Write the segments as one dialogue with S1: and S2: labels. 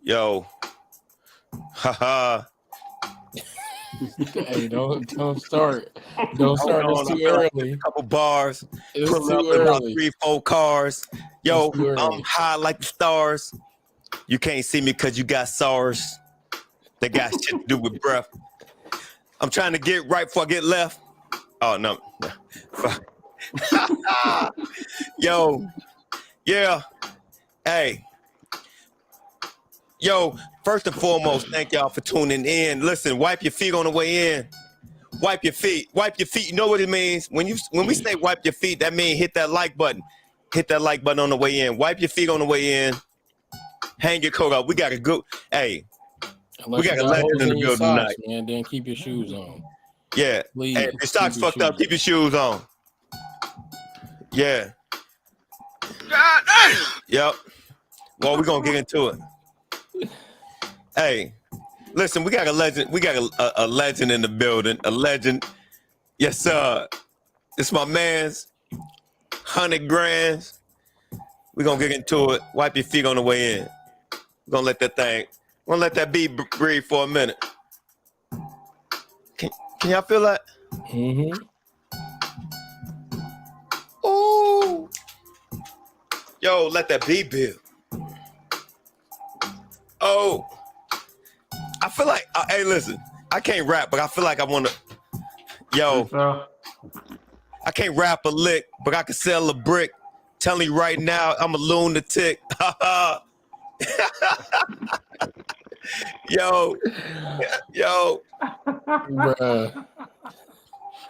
S1: Yo, haha.
S2: Hey, don't start. Don't
S1: Hold
S2: start. It's
S1: on, I
S2: too
S1: feel like
S2: early.
S1: a couple bars.
S2: It's
S1: Pull up
S2: too
S1: in about
S2: early.
S1: 3-4 cars. Yo,
S2: It's too
S1: I'm
S2: early.
S1: high like the stars. You can't see me because you got SARS. That got shit to do with breath. I'm trying to get right before I get left. Oh no. Fuck. Yo, yeah. Hey. Yo, first and foremost, thank y'all for tuning in. Listen, wipe your feet on the way in. Wipe your feet. Wipe your feet. You know what it means? When we say wipe your feet, that means hit that like button. Hit that like button on the way in. Wipe your feet on the way in. Hang your coat up. We got a good. Hey,
S2: Unless
S1: we got
S2: you
S1: a
S2: got
S1: legend
S2: holes
S1: in the
S2: in your
S1: building
S2: socks,
S1: tonight.
S2: man, then keep your shoes on.
S1: Yeah.
S2: Please,
S1: Hey, if your socks
S2: keep your
S1: fucked up,
S2: shoes
S1: keep your shoes on. Yeah. Yep. Well, we're gonna get into it. Hey, listen, we got a legend. We got a legend in the building. A legend. Yes, sir. It's my man's 100 grands. We're gonna get into it. Wipe your feet on the way in. We're gonna let that thing. We're gonna let that beat breathe for a minute. Can y'all feel that?
S2: Mm-hmm.
S1: Ooh. Yo, let that beat build. Oh. I feel like, hey, listen, I can't rap, but I feel like I want to. Yo, I can't rap a lick, but I can sell a brick. Telling you right now, I'm a lunatic. Yo.
S2: Bruh.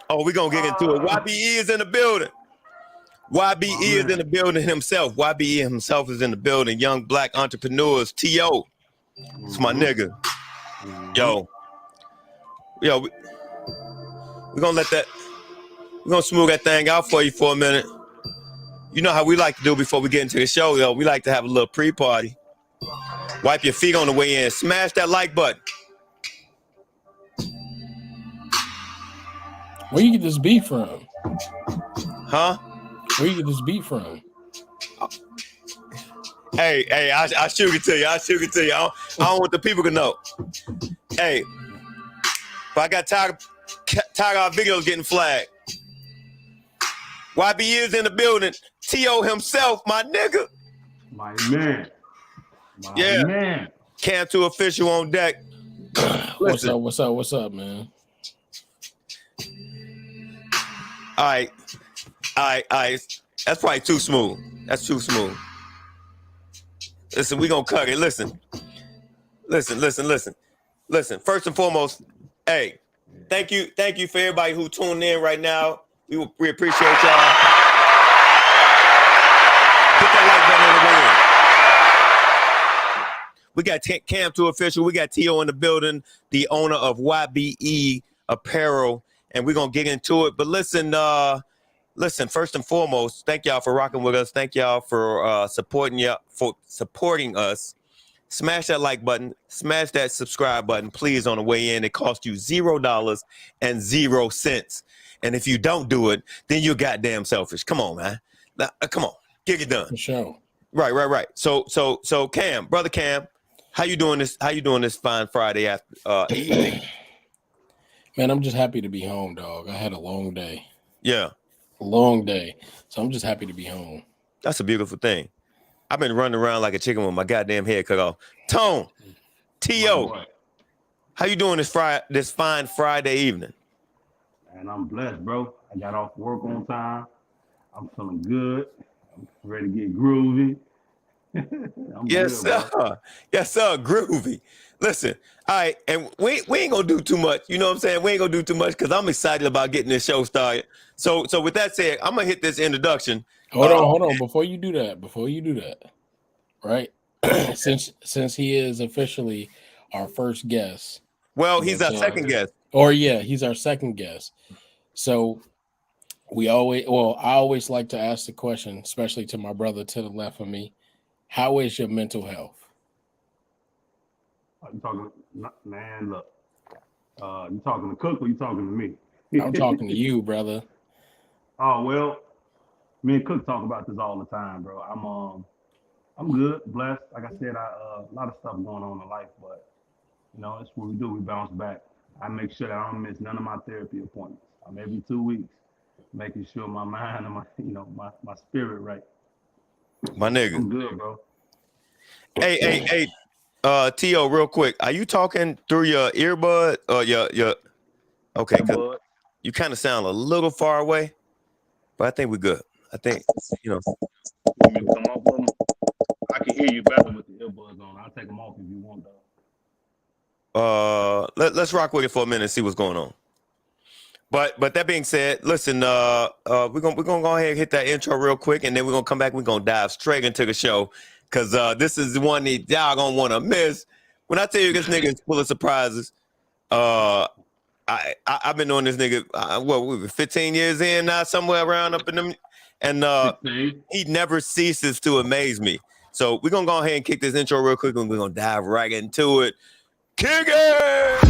S1: Oh, we're going to get into it. YBE is in the building. YBE is in the building himself. YBE himself is in the building. Young black entrepreneurs. T.O. It's my nigga. Yo, we're going to let that, we're going to smooth that thing out for you for a minute. You know how we like to do before we get into the show, though. We like to have a little pre-party. Wipe your feet on the way in. Smash that like button.
S2: Where you get this beat from?
S1: Huh?
S2: Where you get this beat from?
S1: Hey, I'll shoot it to you. I don't want the people to know. Hey, but I got tired of our videos getting flagged. YB is in the building. T.O. himself, my nigga.
S3: My man. Man.
S1: Cam 2 official on deck.
S2: What's up, man?
S1: All right. That's probably too smooth. That's too smooth. Listen, we gonna cut it. Listen. First and foremost, hey, thank you for everybody who tuned in right now. We appreciate y'all. Hit that like button on the way in. We got Cam 2 official. We got T.O. in the building, the owner of YBE Apparel, and we're gonna get into it. But listen, first and foremost, thank y'all for rocking with us. Thank y'all for supporting us. Smash that like button. Smash that subscribe button, please, on the way in. It costs you $0.00. And if you don't do it, then you're goddamn selfish. Come on, man. Now, come on, get it done.
S2: For sure.
S1: Right. So Cam, brother Cam, how you doing this? How you doing this fine Friday after evening?
S2: Man, I'm just happy to be home, dog. I had a long day.
S1: Yeah.
S2: Long day. So I'm just happy to be home.
S1: That's a beautiful thing. I've been running around like a chicken with my goddamn head cut off. Tone, T.O., how you doing this fine Friday evening?
S3: And I'm blessed, bro. I got off work on time. I'm feeling good. I'm ready to get groovy.
S1: Yes,
S3: good,
S1: sir. Yes, sir. Groovy. Listen, all right, and we ain't gonna do too much. You know what I'm saying? We ain't gonna do too much because I'm excited about getting this show started. So with that said, I'm gonna hit this introduction.
S2: Hold on. Before you do that, right? since he is officially our first guest.
S1: Well, he's our second guest.
S2: He's our second guest. So I always like to ask the question, especially to my brother to the left of me, how is your mental health?
S3: You talking, man, look. You talking to Cook or you talking to me?
S2: I'm talking to you, brother.
S3: Oh, well, me and Cook talk about this all the time, bro. I'm good, blessed. Like I said, a lot of stuff going on in life, but it's what we do. We bounce back. I make sure that I don't miss none of my therapy appointments. I'm every 2 weeks making sure my mind and my spirit right.
S1: My nigga.
S3: I'm good, bro.
S1: Hey, T.O., real quick. Are you talking through your earbud or your okay,
S3: Yeah,
S1: because
S3: bud.
S1: you kind of sound a little far away, but I think we're good. I think, you know.
S3: You want me to come off of them? I can hear you better with the earbuds on. I'll take them off if you want, though.
S1: Let's rock with it for a minute and see what's going on. But that being said, listen, we're gonna go ahead and hit that intro real quick, and then we're gonna come back. We're gonna dive straight into the show because this is the one that y'all gonna want to miss. When I tell you this nigga is full of surprises, I've been on this nigga we were 15 years in now, somewhere around up in them, and he never ceases to amaze me. So we're gonna go ahead and kick this intro real quick, and we're gonna dive right into it. Kick it!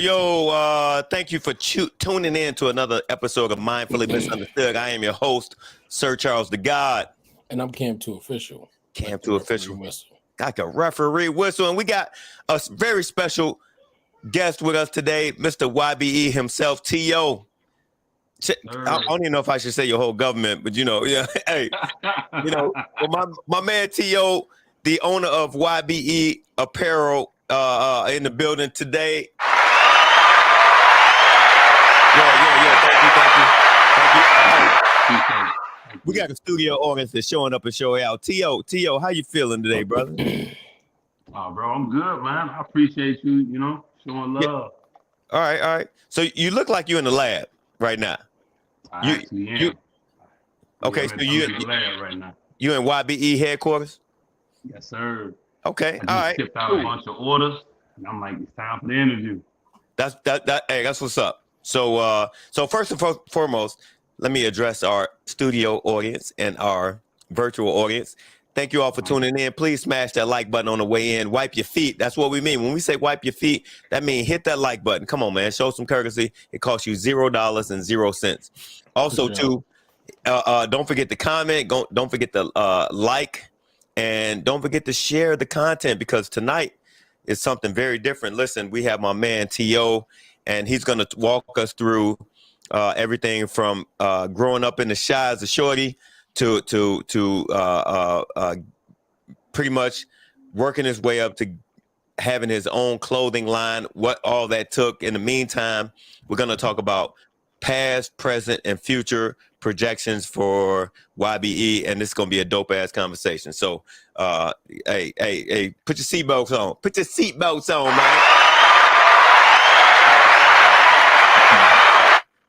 S1: Yo, thank you for tuning in to another episode of Mindfully Misunderstood. I am your host, Sir Charles the God.
S2: And I'm Cam 2 Official.
S1: Cam 2 Official. Like a referee whistle. And we got a very special guest with us today, Mr. YBE himself, T.O. I don't even know if I should say your whole government, but yeah, hey, well, my man T.O., the owner of YBE Apparel, in the building today. Thank you. We got a studio audience that's showing up and showing out. T.O., how you feeling today, brother?
S3: Oh, bro, I'm good, man. I appreciate you, showing love.
S1: Yeah. All right. So you look like you're in the lab right now.
S3: I actually am.
S1: Okay, so you
S3: in the lab right now.
S1: You in YBE headquarters?
S3: Yes, sir.
S1: Okay,
S3: I
S1: all right.
S3: Shipped out a bunch of orders, and I'm like, it's time for the interview.
S1: Hey, that's what's up. So first and foremost, let me address our studio audience and our virtual audience. Thank you all for tuning in. Please smash that like button on the way in. Wipe your feet. That's what we mean. When we say wipe your feet, that means hit that like button. Come on, man. Show some courtesy. It costs you $0.00. Also, too, don't forget to comment. Don't forget to like. And don't forget to share the content because tonight is something very different. Listen, we have my man T.O., and he's going to walk us through everything from growing up in the shy as a shorty to pretty much working his way up to having his own clothing line, what all that took. In the meantime, we're going to talk about past, present, and future projections for YBE, and this is gonna be a dope ass conversation. So, hey, put your seatbelts on. Put your seatbelts on, man.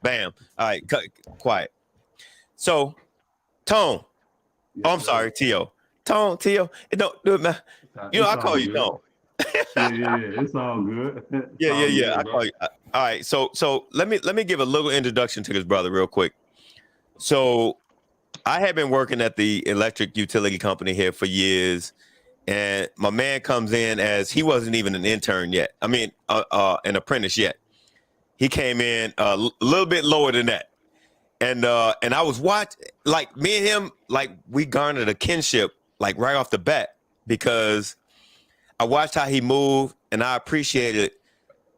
S1: Bam. All right, quiet. So, Tone.
S3: Yes,
S1: I'm sorry, T.O. Tone, T.O. Don't do it, man. I call you Tone.
S3: Yeah. It's all good.
S1: Yeah. I call you. All right. So let me give a little introduction to this brother real quick. So I have been working at the electric utility company here for years, and my man comes in as he wasn't even an intern yet. I mean, an apprentice yet. He came in a little bit lower than that, and I was watching, like me and him, like we garnered a kinship, like right off the bat, because I watched how he moved, and I appreciated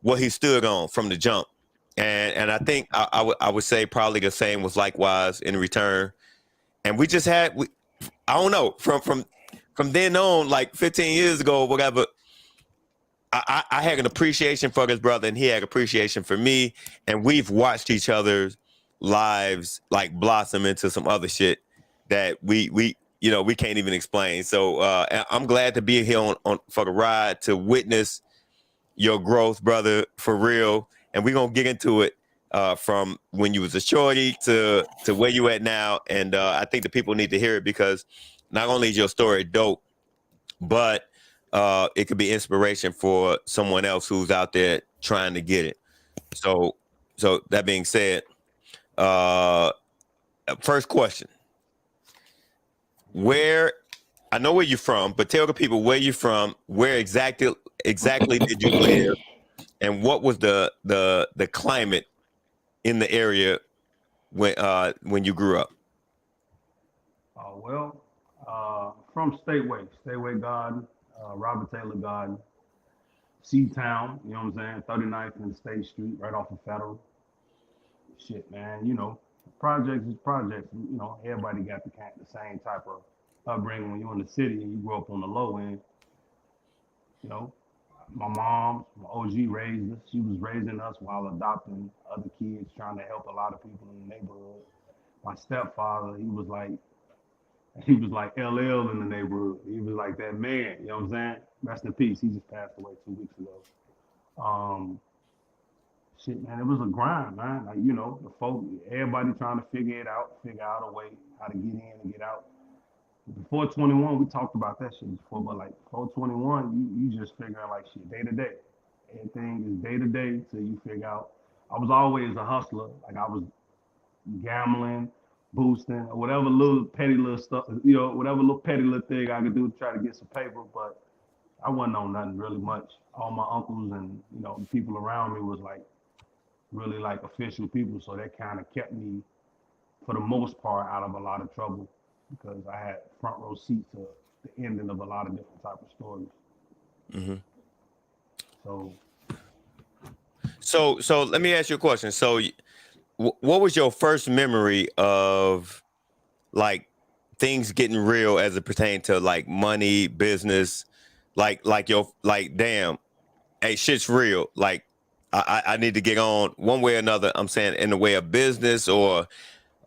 S1: what he stood on from the jump. And I think I would say probably the same was likewise in return. And we just had, I don't know, from then on, like 15 years ago, whatever, I had an appreciation for this brother, and he had appreciation for me. And we've watched each other's lives like blossom into some other shit that we can't even explain. So I'm glad to be here on for the ride to witness your growth, brother, for real. And we're going to get into it from when you was a shorty to where you at now. And I think the people need to hear it because not only is your story dope, but it could be inspiration for someone else who's out there trying to get it. So that being said, first question: where, I know where you're from, but tell the people where you're from. Where exactly did you live, and what was the climate in the area when you grew up?
S3: From Stateway Garden, Robert Taylor Garden, C-Town, you know what I'm saying? 39th and State Street, right off of Federal. Shit, man, you know, projects is projects. You know, everybody got the same type of upbringing. When you're in the city and you grow up on the low end, you know, my mom, my OG raised us. She was raising us while adopting other kids, trying to help a lot of people in the neighborhood. My stepfather, he was like LL in the neighborhood. He was like that man, you know what I'm saying? Rest in peace. He just passed away 2 weeks ago. Shit, man, it was a grind, man. Like, you know, the folk, everybody trying to figure out a way how to get in and get out. Before 21, we talked about that shit before, but like before 21, you just figuring like shit day to day. Everything is day to day till you figure out. I was always a hustler. Like I was gambling, boosting, or whatever little petty little stuff, you know, whatever little petty little thing I could do to try to get some paper, but I wasn't on nothing really much. All my uncles and, you know, people around me was like really like official people, so that kind of kept me, for the most part, out of a lot of trouble because I had front row seat to the ending of a lot of different type of stories.
S1: Mm-hmm.
S3: So
S1: let me ask you a question. So what was your first memory of like things getting real as it pertained to like money, business, like damn, hey, shit's real. Like I need to get on one way or another. I'm saying in the way of business or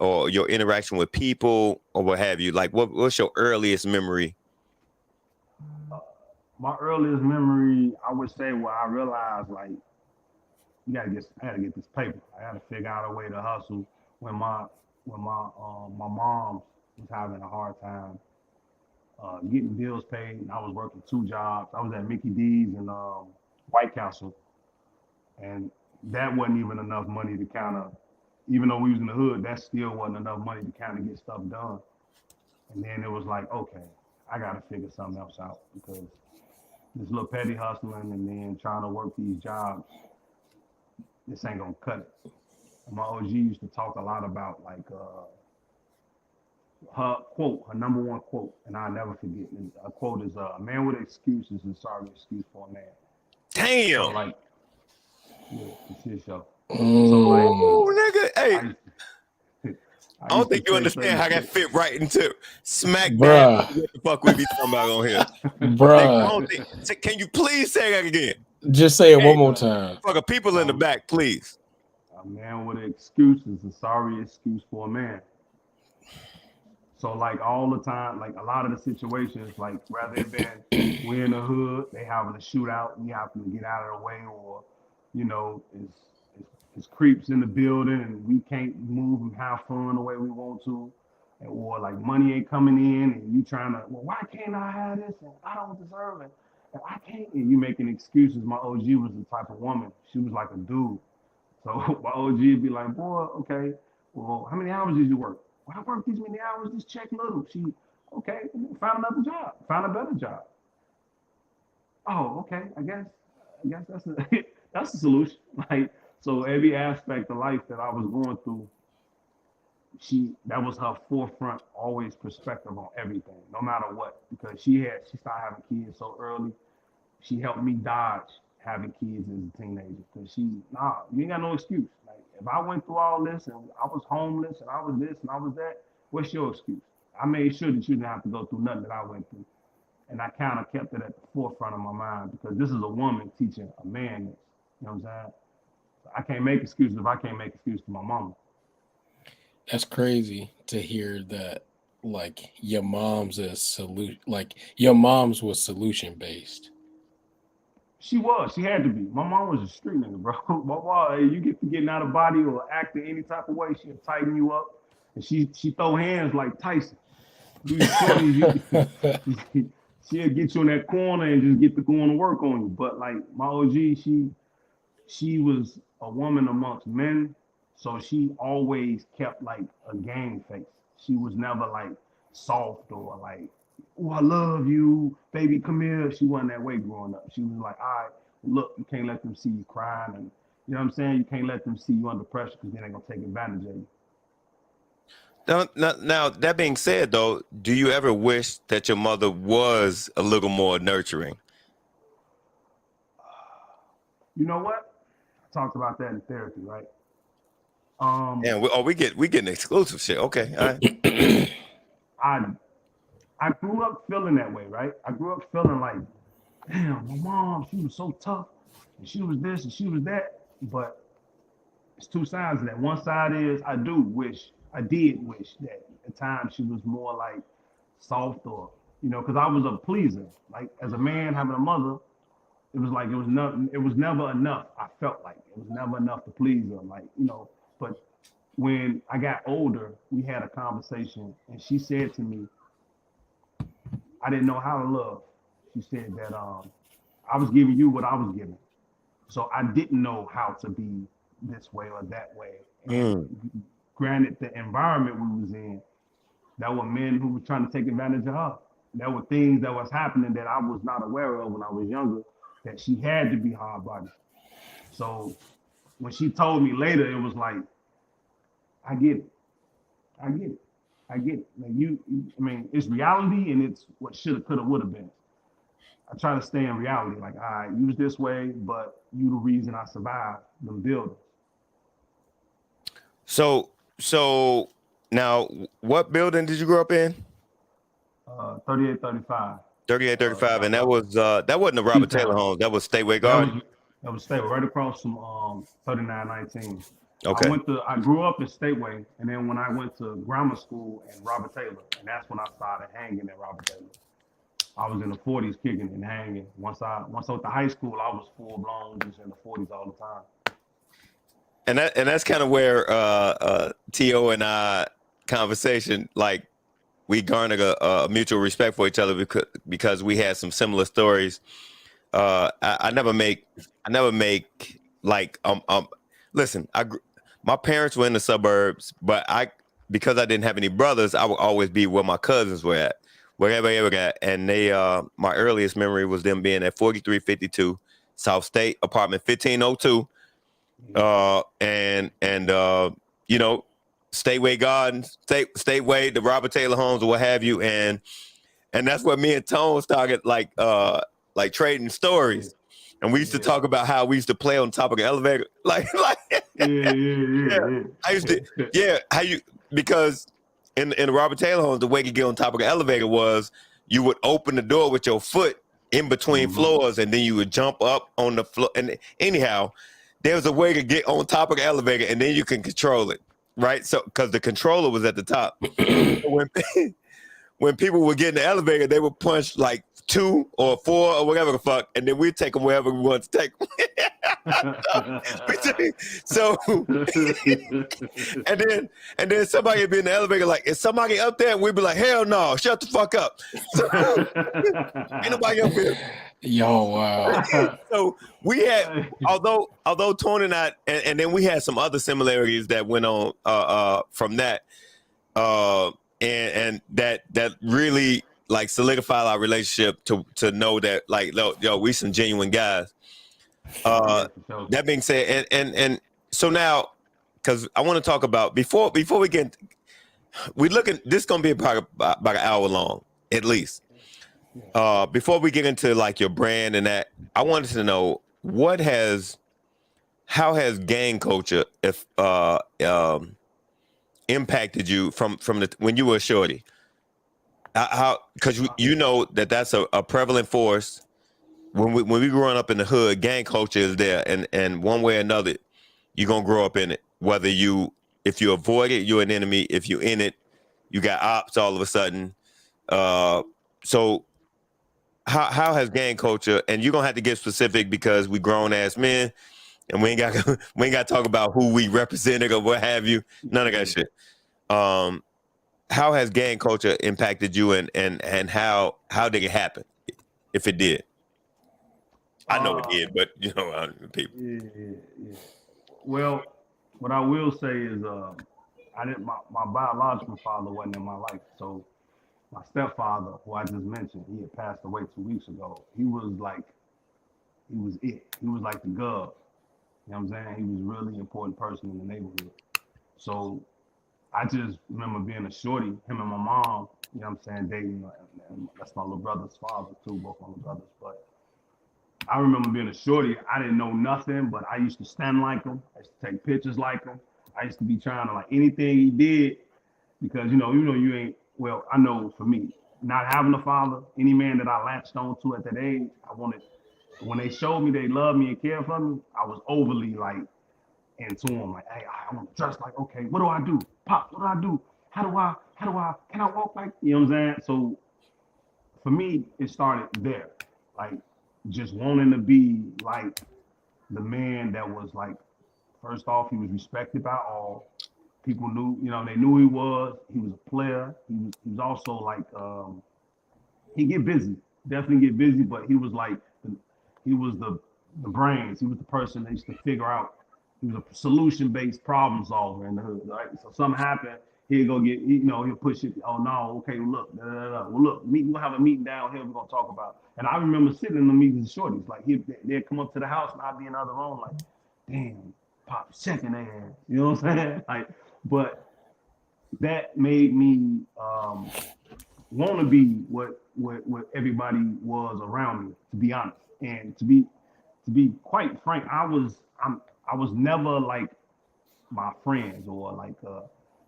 S1: your interaction with people or what have you. Like what's your earliest memory?
S3: My earliest memory, I would say, where I realized like I had to get this paper. I had to figure out a way to hustle when my mom was having a hard time getting bills paid, and I was working 2 jobs. I was at Mickey D's and White Castle, and that wasn't even enough money to kind of, even though we was in the hood, that still wasn't enough money to kind of get stuff done. And then it was like, okay, I got to figure something else out because this little petty hustling and then trying to work these jobs, this ain't gonna cut it. And my OG used to talk a lot about like her quote, her number one quote, and I'll never forget. A quote is, "A man with excuses is sorry excuse for a man."
S1: Damn.
S3: So like, yeah, it's his show.
S1: So like, nigga, hey. I don't think you understand how that fit right into smack dab. What the fuck we be talking about on here,
S2: bruh?
S1: Like, can you please say that again?
S2: Just say it one more time.
S1: For the people in the back, please.
S3: A man with an excuse is a sorry excuse for a man. So like all the time, like a lot of the situations, like rather it been we're in the hood, they having a shootout, we happen to get out of the way, or you know, it's creeps in the building and we can't move and have fun the way we want to, or like money ain't coming in and you trying to, well, why can't I have this and I don't deserve it and I can't, and you making excuses. My OG was the type of woman, she was like a dude. So my OG would be like, boy, okay, well, how many hours did you work? Well, I worked these many hours, just check little. She, okay, found another job, found a better job. Oh, okay, I guess that's that's the solution. Like, so every aspect of life that I was going through, that was her forefront, always perspective on everything, no matter what. Because she started having kids so early. She helped me dodge having kids as a teenager. Because you ain't got no excuse. Like if I went through all this and I was homeless and I was this and I was that, what's your excuse? I made sure that you didn't have to go through nothing that I went through. And I kind of kept it at the forefront of my mind because this is a woman teaching a man this. You know what I'm saying? So I can't make excuses if I can't make excuses to my mama.
S2: That's crazy to hear that. Like your mom's your mom's was solution based.
S3: She was. She had to be. My mom was a street nigga, bro. My mom, you get to getting out of body or acting any type of way, she'll tighten you up, and she throw hands like Tyson. she'll get you in that corner and just get to going to work on you. But like my OG, she was a woman amongst men, so she always kept like a game face. She was never like soft or like, oh, I love you, baby, come here. She wasn't that way growing up. She was like, all right, look, you can't let them see you crying, and you know what I'm saying? You can't let them see you under pressure because then they're gonna take advantage of you.
S1: Now, that being said, though, do you ever wish that your mother was a little more nurturing?
S3: You know what? I talked about that in therapy, right?
S1: And we getting exclusive shit. Okay, all right.
S3: I grew up feeling that way, right? I grew up feeling like, damn, my mom, she was so tough, and she was this and she was that. But it's two sides of that. One side is I did wish that at times she was more like soft or, you know, because I was a pleaser. Like as a man having a mother, it was like it was never enough. I felt like it was never enough to please her. Like, you know, but when I got older, we had a conversation and she said to me, I didn't know how to love. She said that I was giving you what I was giving. So I didn't know how to be this way or that way. And granted, the environment we was in, there were men who were trying to take advantage of her. There were things that was happening that I was not aware of when I was younger, that she had to be hard-bodied. So when she told me later, it was like, I get it. I get it. I get it. Like I mean, it's reality and it's what shoulda, coulda, woulda been. I try to stay in reality. Like, all right, you was this way, but you the reason I survived them buildings.
S1: So now, what building did you grow up in?
S3: 3835.
S1: 3835, and that wasn't the Robert Taylor home. That was Stateway Garden.
S3: That was Stateway, right across from 3919.
S1: Okay.
S3: I grew up in Stateway, and then when I went to grammar school in Robert Taylor, and that's when I started hanging at Robert Taylor. I was in the 40s kicking and hanging. Once I went to high school, I was full blown, just in the 40s all the time.
S1: And that's kind of where T.O. and I conversation, like, we garnered a mutual respect for each other because we had some similar stories. I never make like listen, my parents were in the suburbs, but because I didn't have any brothers, I would always be where my cousins were at, wherever they were at. And they my earliest memory was them being at 4352 South State, apartment 1502. And you know, Stateway Gardens, Stateway, the Robert Taylor homes, or what have you, and that's where me and Tone started like trading stories, and we used to talk about how we used to play on top of the elevator, like yeah. I used to because in the Robert Taylor homes, the way you get on top of the elevator was you would open the door with your foot in between floors, and then you would jump up on the floor. And anyhow, there was a way to get on top of the elevator, and then you can control it. Right, so because the controller was at the top. when people would get in the elevator, they would punch like 2 or 4 or whatever the fuck, and then we'd take them wherever we want to take them. So and then somebody would be in the elevator like, is somebody up there? And we'd be like, hell no, shut the fuck up. So, ain't nobody up here.
S2: Yo, wow.
S1: So we had, although Tony and I, and then we had some other similarities that went on from that, and that really like solidified our relationship to know that like, yo, we some genuine guys. That being said, and so now, because I want to talk about before we get, this is gonna be about an hour long at least. Before we get into like your brand and that, I wanted to know how has gang culture impacted you from when you were a shorty? How, because you know that's a prevalent force. When we growing up in the hood, gang culture is there, and one way or another, you're gonna grow up in it. Whether if you avoid it, you're an enemy. If you're in it, you got ops all of a sudden. So how has gang culture, and you're gonna have to get specific because we grown ass men, and we ain't got to talk about who we represented or what have you. None of that shit. How has gang culture impacted you, and how did it happen? if it did? I know it did, but you know, people.
S3: Yeah. Well, what I will say is, I didn't. My biological father wasn't in my life, so my stepfather, who I just mentioned, he had passed away 2 weeks ago. He was it. He was like the gov. You know what I'm saying? He was a really important person in the neighborhood. So I just remember being a shorty, him and my mom, you know what I'm saying, dating. And that's my little brother's father too, both my little brothers. But I remember being a shorty. I didn't know nothing, but I used to stand like him. I used to take pictures like him. I used to be trying to like anything he did because you ain't. Well, I know for me, not having a father, any man that I latched on to at that age, I wanted. When they showed me they loved me and cared for me, I was overly like into them. Like, hey, I want to dress like. Okay, what do I do? Pop, what do I do? Can I walk like? You know what I'm saying? So for me, it started there. Like just wanting to be like the man that was like, first off, he was respected by all. People knew, they knew he was. He was a player. He was also like, he get busy, definitely get busy, but he was like, he was the brains. He was the person that used to figure out. He was a solution-based problem solver in the hood, right? So something happened, he'll go get, he'll push it. Oh no, okay, look, well look, we'll have a meeting down here. We're gonna talk about. And I remember sitting in the meetings with shorties, like they'd come up to the house and I'd be in the other room, like, damn, Pop checking their ass. You know what I'm saying? Like, but that made me want to be what everybody was around me, to be honest, and to be quite frank, I was never like my friends or like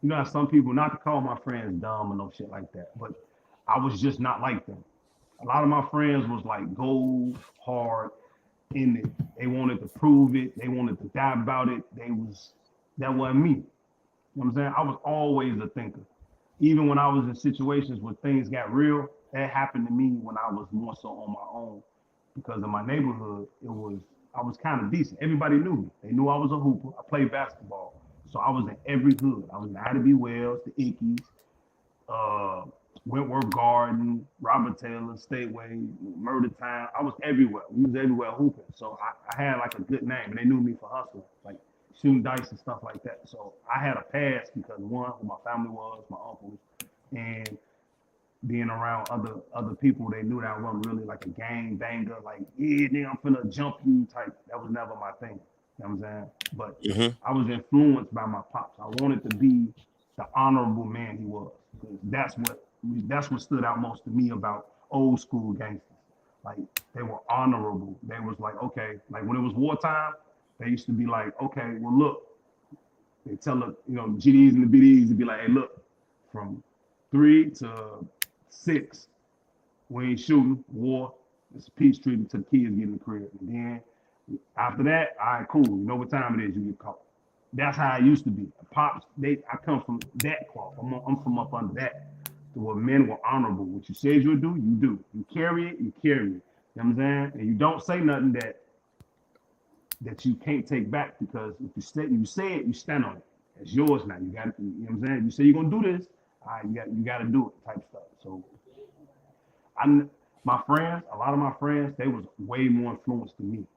S3: how some people, not to call my friends dumb or no shit like that, but I was just not like them. A lot of my friends was like go hard in it. They wanted to prove it. They wanted to die about it. That wasn't me. You know what I'm saying? I was always a thinker. Even when I was in situations where things got real, that happened to me when I was more so on my own. Because in my neighborhood, I was kind of decent. Everybody knew me. They knew I was a hooper. I played basketball. So I was in every hood. I was in Ida Wells, the Ycctgs, Wentworth Garden, Robert Taylor, Stateway, Murder Town. I was everywhere. We was everywhere hooping. So I had like a good name, and they knew me for hustling, like shooting dice and stuff like that. So I had a pass because one, who my family was, my uncles, and being around other people, they knew that I wasn't really like a gang banger, like, yeah, nigga, I'm finna jump you type. That was never my thing. You know what I'm saying? But I was influenced by my pops. I wanted to be the honorable man he was. That's what stood out most to me about old school gangsters. Like they were honorable. They was like, okay, like when it was wartime, they used to be like, okay, well look, they tell the GDs and the BDs to be like, hey, look, from 3 to 6, we ain't shooting, war. It's a peace treaty till the kids get in the crib. And then after that, all right, cool. You know what time it is, you get caught. That's how it used to be. Pops, I come from that cloth. I'm from up under that. Where men were honorable. What you said you'll do, you do. You carry it, you carry it. You know what I'm saying? And you don't say nothing that you can't take back, because if you say it, you stand on it. It's yours now. You got, you know what I'm saying? You say you're gonna do this, all right, you got to do it, type stuff. So my friends, a lot of my friends, they was way more influenced than me.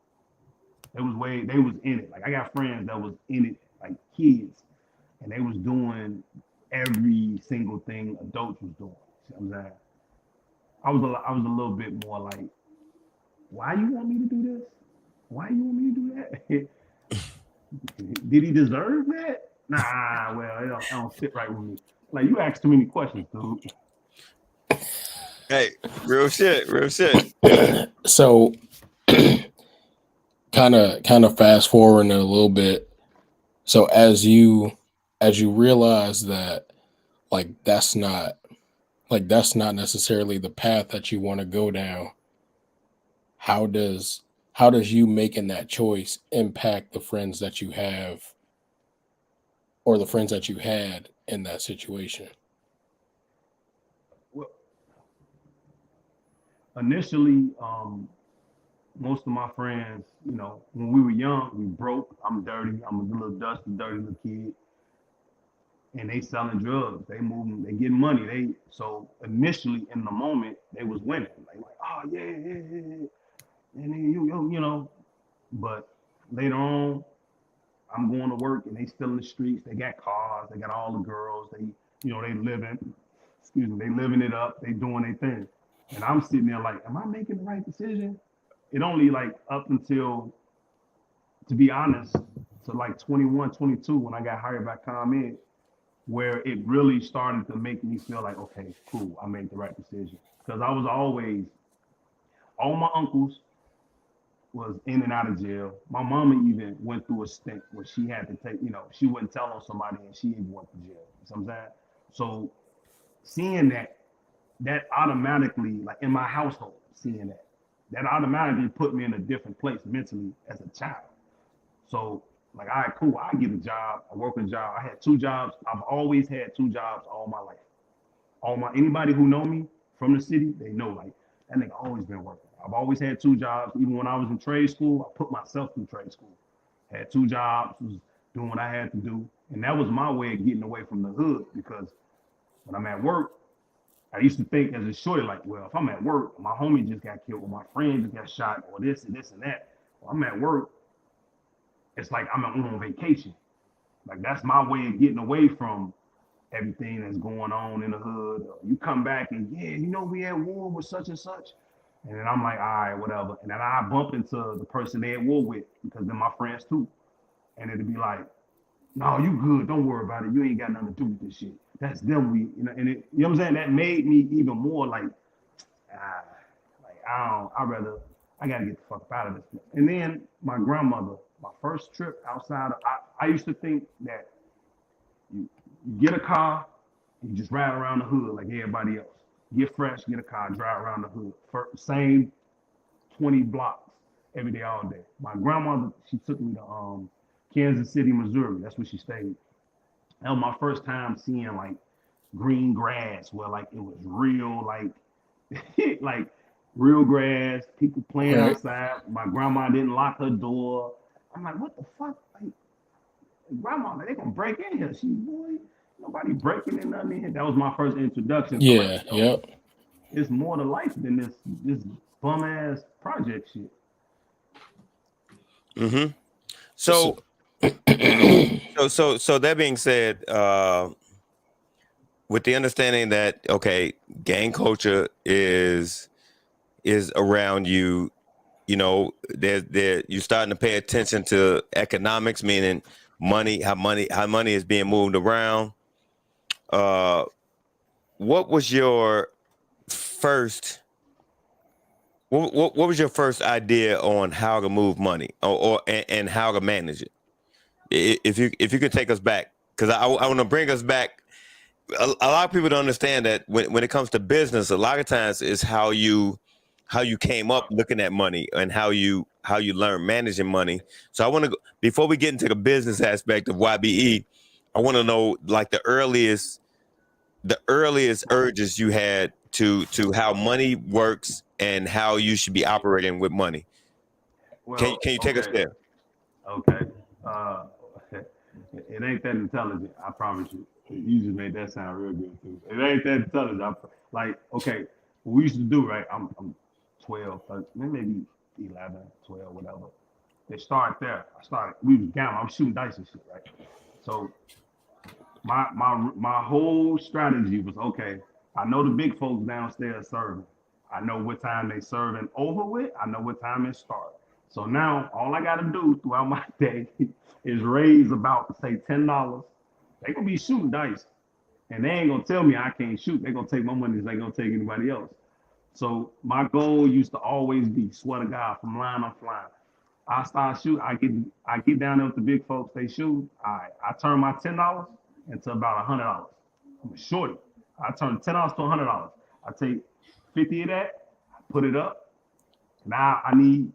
S3: They was in it. Like I got friends that was in it, like kids, and they was doing every single thing adults was doing. See what I'm saying? I was a little bit more like, why you want me to do this? Why you want me to do that? Did he deserve that? Nah, well, it don't sit right with me. Like you ask too many questions, dude.
S1: Hey, real shit.
S2: So kind of fast forwarding a little bit. So as you realize that that's not necessarily the path that you want to go down, how does you making that choice impact the friends that you have or the friends that you had in that situation?
S3: Well, initially, most of my friends, when we were young, we broke. I'm dirty. I'm a little dusty, dirty little kid. and they selling drugs. They moving, they getting money. So initially in the moment they was winning. Like oh yeah, and then you know, but later on I'm going to work and they still in the streets. They got cars. They got all the girls. They, you know, they living it up. They doing their thing. And I'm sitting there like, am I making the right decision? It only like up until, to be honest, to like 21, 22, when I got hired by ComEd, where it really started to make me feel like, okay, cool, I made the right decision. Because I was always, all my uncles was in and out of jail. My mama even went through a stint where she had to take, you know, she wouldn't tell on somebody and she even went to jail. You know what I'm saying? So seeing that automatically, like in my household, seeing that automatically put me in a different place mentally as a child. So like, all right, cool, I get a job, I work a job. I had 2 jobs. I've always had 2 jobs all my life. Anybody who know me from the city, they know like that nigga always been working. I've always had 2 jobs. Even when I was in trade school, I put myself through trade school. Had 2 jobs, was doing what I had to do. And that was my way of getting away from the hood, because when I'm at work, I used to think as a shorty, like, well, if I'm at work, my homie just got killed, or my friend just got shot, or this and this and that. Well, I'm at work, it's like I'm on vacation. Like that's my way of getting away from everything that's going on in the hood. You come back and yeah, you know, we at war with such and such. And then I'm like, all right, whatever. And then I bump into the person they at war with, because they're my friends too. And it'd be like, no, you good. Don't worry about it. You ain't got nothing to do with this shit. That's them. You know, and it, you know what I'm saying? That made me even more like, I gotta get the fuck out of this. And then my grandmother, my first trip outside of, I used to think that you get a car, you just ride around the hood like everybody else. Get fresh, get a car, drive around the hood. Same 20 blocks every day, all day. My grandmother, she took me to Kansas City, Missouri. That's where she stayed. That was my first time seeing like green grass, where like it was real, like like real grass, people playing outside. My grandma didn't lock her door. I'm like, what the fuck? Like, grandma, they gonna break in here. She, boy, nobody breaking in nothing in here. That was my first introduction to like,
S2: yep.
S3: It's more to life than this bum ass project shit.
S1: Mm-hmm. So that being said, with the understanding that okay, gang culture is around you, you know, there you're starting to pay attention to economics, meaning money, how money is being moved around. What was your first? What was your first idea on how to move money and how to manage it? If you could take us back, because I want to bring us back. A lot of people don't understand that when it comes to business, a lot of times it's how you came up looking at money and how you learn managing money. So I want to, before we get into the business aspect of YBE, I want to know like the earliest urges you had to how money works and how you should be operating with money.
S3: Well,
S1: Can you take us there?
S3: Okay. Uh, it ain't that intelligent, I promise you. You just made that sound real good too. It ain't that intelligent. Like, okay, what we used to do, right? I'm 12, 13, maybe 11, 12, whatever. They start there. We was gambling. I was shooting dice and shit, right? So my whole strategy was, okay, I know the big folks downstairs serving. I know what time they serving over with. I know what time it start. So now all I gotta do throughout my day is raise about, say, $10. They gonna be shooting dice, and they ain't gonna tell me I can't shoot. They gonna take my money as they gonna take anybody else. So my goal used to always be, swear to God, from line I'm flying. I start shooting. I get down there with the big folks. They shoot. I turn my $10 into about $100. I'm a shorty. I turn $10 to $100. I take 50 of that, I put it up. Now I need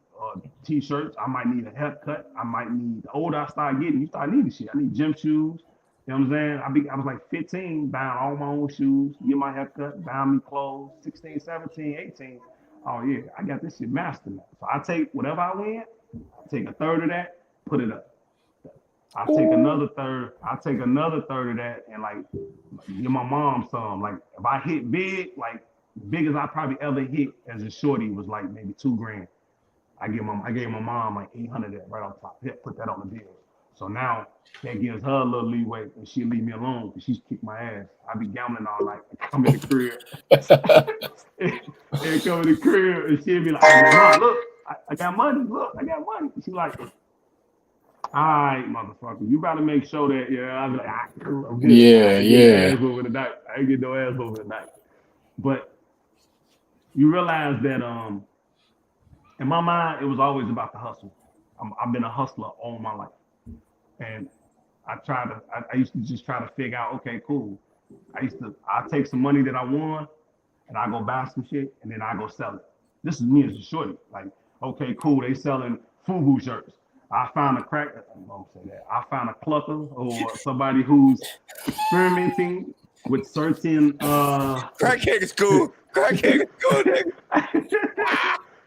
S3: t-shirts. I might need a haircut. I might need, the older I start getting, you start needing shit. I need gym shoes. You know what I'm saying? I was like 15, buying all my own shoes, get my haircut, buying me clothes, 16, 17, 18. Oh yeah, I got this shit mastered now. So I take whatever I win, I take a third of that, put it up. I take another third. I take another third of that and like give my mom some. Like if I hit big, like big as I probably ever hit as a shorty was like maybe $2,000. I gave my mom like 800 of that right on top. Yeah, put that on the bill. So now that gives her a little leeway and she'll leave me alone because she's kicked my ass. I be gambling all night. I come in the crib. and come in the crib and she'll be like, Mom, look, I got money. Look, I got money. She like, all right, motherfucker, you gotta make sure that, I'll be like, I'm good.
S2: Yeah,
S3: I
S2: yeah.
S3: ain't get no ass over tonight. But you realize that in my mind, it was always about the hustle. I've been a hustler all my life. And I used to just try to figure out, okay, cool. I take some money that I won and I go buy some shit and then I go sell it. This is me as a shorty. Like, okay, cool. They selling FUBU shirts. I found a clucker or somebody who's experimenting with certain
S1: Crackhead is cool. Crackhead is cool, nigga.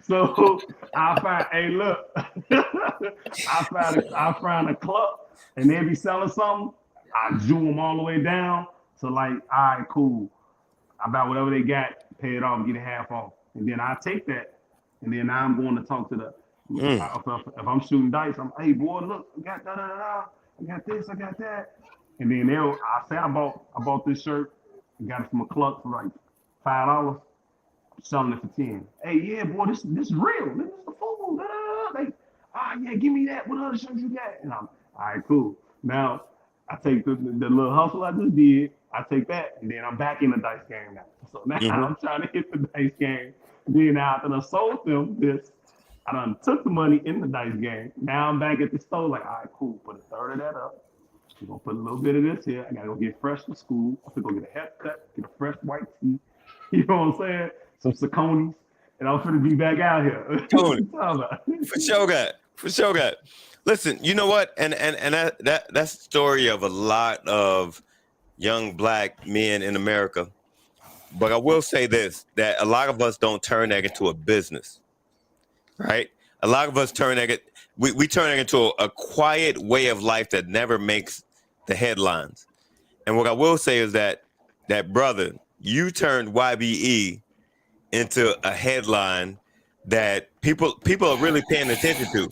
S3: So I found a club and they be selling something. I jew them all the way down to like, all right, cool. I buy whatever they got, pay it off, get it half off. And then I take that and then now I'm going to talk to the, if I'm shooting dice, I'm, hey boy, look, I got I got this, I got that. And then I say I bought this shirt, I got it from a club for like $5. Selling it for 10. Hey, yeah, boy, this is real. This is the fool. Like, yeah, give me that. What other shirts you got? And I'm, all right, cool. Now I take the little hustle I just did. I take that, and then I'm back in the dice game now. So now I'm trying to hit the dice game. Then after I sold them this, I done took the money in the dice game. Now I'm back at the store. Like, all right, cool. Put a third of that up. We're gonna put a little bit of this here. I gotta go get fresh for school. I'm gonna go get a haircut, get a fresh white tee. You know what I'm saying? Some Sauconys, and I'm finna be back out here.
S1: For sure, God. Listen, you know what? And that's the story of a lot of young black men in America. But I will say this: that a lot of us don't turn that into a business, right? A lot of us turn that we turn it into a quiet way of life that never makes the headlines. And what I will say is that brother, you turned YBE into a headline that people are really paying attention to.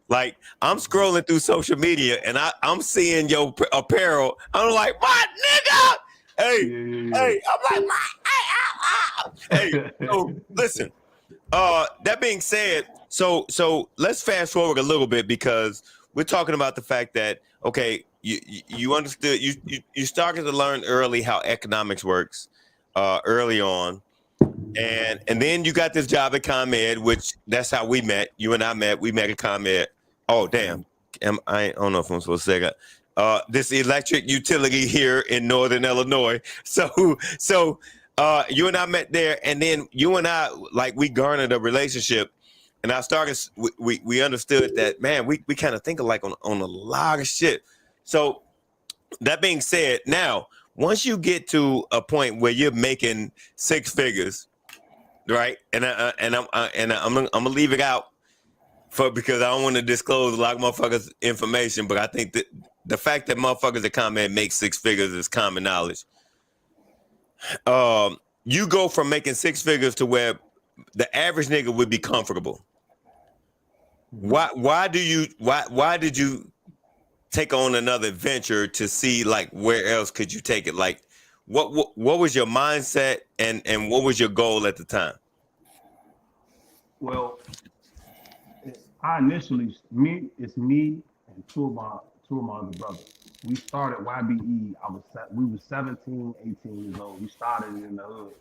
S1: Like, I'm scrolling through social media and I'm seeing your apparel. I'm like, my nigga. Hey, I'm like, hey. So listen. That being said, so let's fast forward a little bit because we're talking about the fact that you understood you started to learn early how economics works early on. And then you got this job at ComEd, which that's how we met. You and I met. We met at ComEd. Oh, damn. I don't know if I'm supposed to say that. This electric utility here in Northern Illinois. So you and I met there, and then you and I, like, we garnered a relationship. And I started, we understood that, man, we kind of think alike on a lot of shit. So that being said, now, once you get to a point where you're making six figures, right? And I'm gonna leave it out because I don't want to disclose a lot of motherfuckers' information, but I think that the fact that motherfuckers at ComEd make six figures is common knowledge. You go from making six figures to where the average nigga would be comfortable. Why did you take on another venture to see like where else could you take it? Like what was your mindset and what was your goal at the time?
S3: Well, I initially me and two of my other brothers. We started YBE. We was 17, 18 years old. We started in the hood.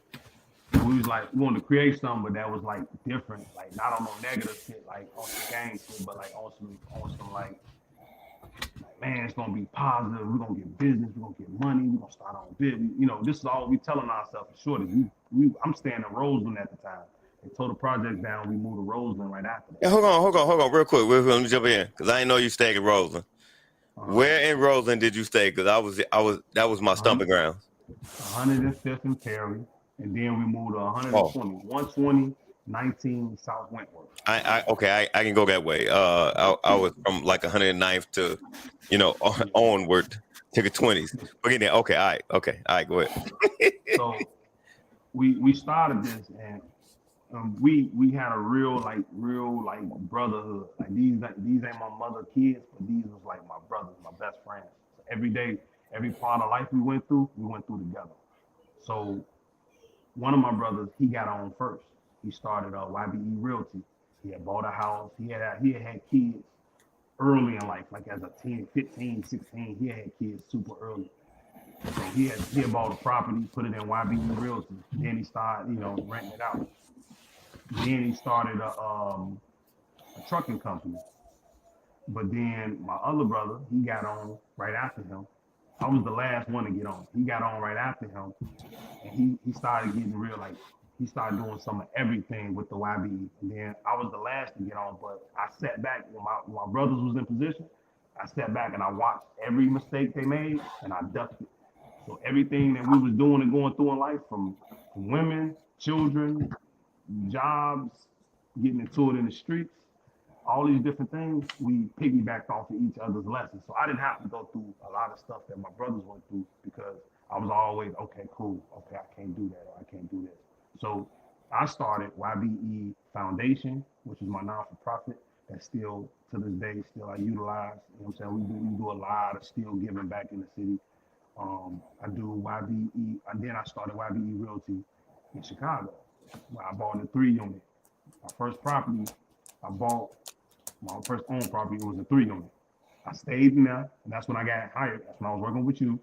S3: We was like, we wanted to create something, but that was like different, like not on no negative shit, like on some gang shit, but like on some like, man, it's gonna be positive. We're gonna get business. We're gonna get money. We're gonna start on business. You know, this is all we telling ourselves for sure. I'm staying in Roseland at the time. They tore the project down. We moved to Roseland right after that.
S1: Yeah, hold on, real quick. We're gonna jump in because I didn't know you stayed in Roseland. Where in Roseland did you stay? Because that was my stomping ground.
S3: 105th and Perry, and then we moved to 120. 120 19 South Wentworth.
S1: I can go that way. I was from like 109th to, onward to the 20s. But in there, okay, all right, go ahead.
S3: So we started this, and we had a real brotherhood. Like these ain't my mother kids, but these was like my brothers, my best friends. So every day, every part of life we went through together. So one of my brothers, he got on first. He started YBE Realty. He had bought a house. He had kids early in life, like as a 10, 15, 16. He had kids super early. So he had bought a property, put it in YBE Realty. Then he started, renting it out. Then he started a trucking company. But then my other brother, he got on right after him. I was the last one to get on. He got on right after him, and he started getting real, like he started doing some of everything with the YBE. And then I was the last to get on, but I sat back when my brothers was in position. I sat back and I watched every mistake they made, and I ducked it. So everything that we was doing and going through in life, from women, children, jobs, getting into it in the streets, all these different things, we piggybacked off of each other's lessons. So I didn't have to go through a lot of stuff that my brothers went through, because I was always, okay, cool. Okay, I can't do that, or I can't do this. So I started YBE Foundation, which is my non-for-profit. That's still, to this day, still I utilize. You know what I'm saying? We do a lot of still giving back in the city. I do YBE, and then I started YBE Realty in Chicago, where I bought a 3-unit. My first property, I bought my first owned property, was a 3-unit. I stayed in there, and that's when I got hired. That's when I was working with you.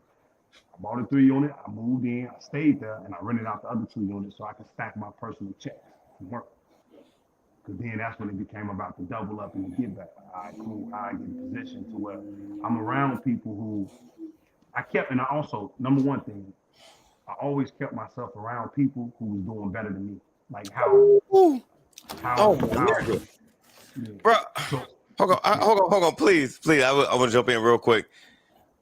S3: I bought a 3-unit, I moved in, I stayed there, and I rented out the other 2 units so I could stack my personal checks from work. Because then that's when it became about the double up and the get back. All right, cool, how I get in position to where I'm around people who I kept, and I also, number one thing, I always kept myself around people who was doing better than me. Like how yeah.
S1: Bro,
S3: So,
S1: hold on, please. I want to jump in real quick.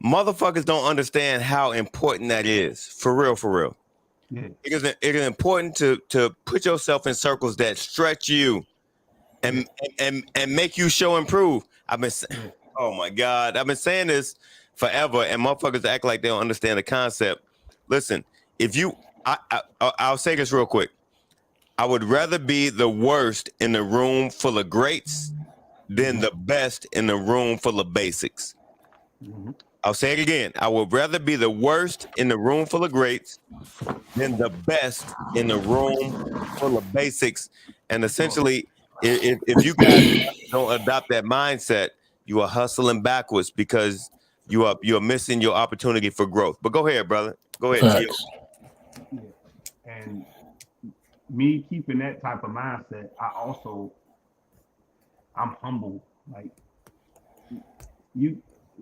S1: Motherfuckers don't understand how important that is. For real.
S3: yeah.
S1: It is important to put yourself in circles that stretch you and make you show improve. Oh my God, I've been saying this forever, and motherfuckers act like they don't understand the concept. Listen, I'll say this real quick. I would rather be the worst in the room full of greats than the best in the room full of basics.
S3: Mm-hmm.
S1: I'll say it again. I would rather be the worst in the room full of greats than the best in the room full of basics. And essentially, if you guys don't adopt that mindset, you are hustling backwards, because you are missing your opportunity for growth. But go ahead, brother. Go ahead, Tio.
S3: Yeah. And me keeping that type of mindset, I'm humble. Like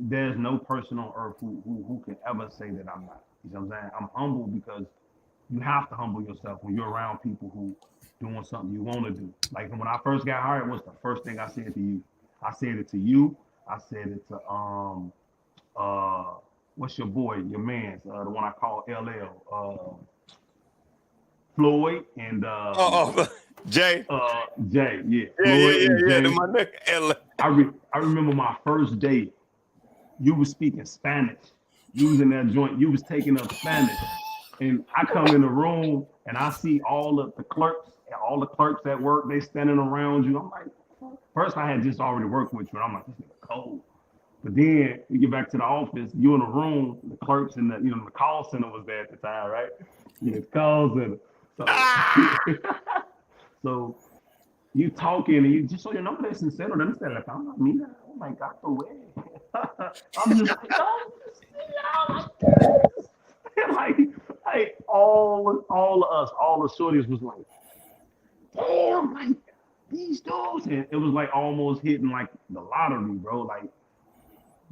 S3: there's no person on earth who can ever say that I'm not. You know what I'm saying? I'm humble because you have to humble yourself when you're around people who doing something you want to do. Like when I first got hired, what's the first thing I said to you? I said it to you. I said it to what's your boy, your man's, the one I call LL, Floyd and
S1: Jay.
S3: Jay, yeah.
S1: Floyd and Jay.
S3: My nigga, I remember my first day. You was speaking Spanish. You was in that joint. You was taking up Spanish, and I come in the room and I see all of the clerks at work. They standing around you. I'm like, first I had just already worked with you, and I'm like, this nigga cold. But then we get back to the office. You in the room. The clerks and the call center was there at the time, right? Yeah, the call center. So, so you talking and you just so your nombre es sincero, no me está la cama, mira, oh my God, güey. I'm just like, oh, like all of us, all the shorties was like, damn, like these dudes, and it was like almost hitting like the lottery, bro. Like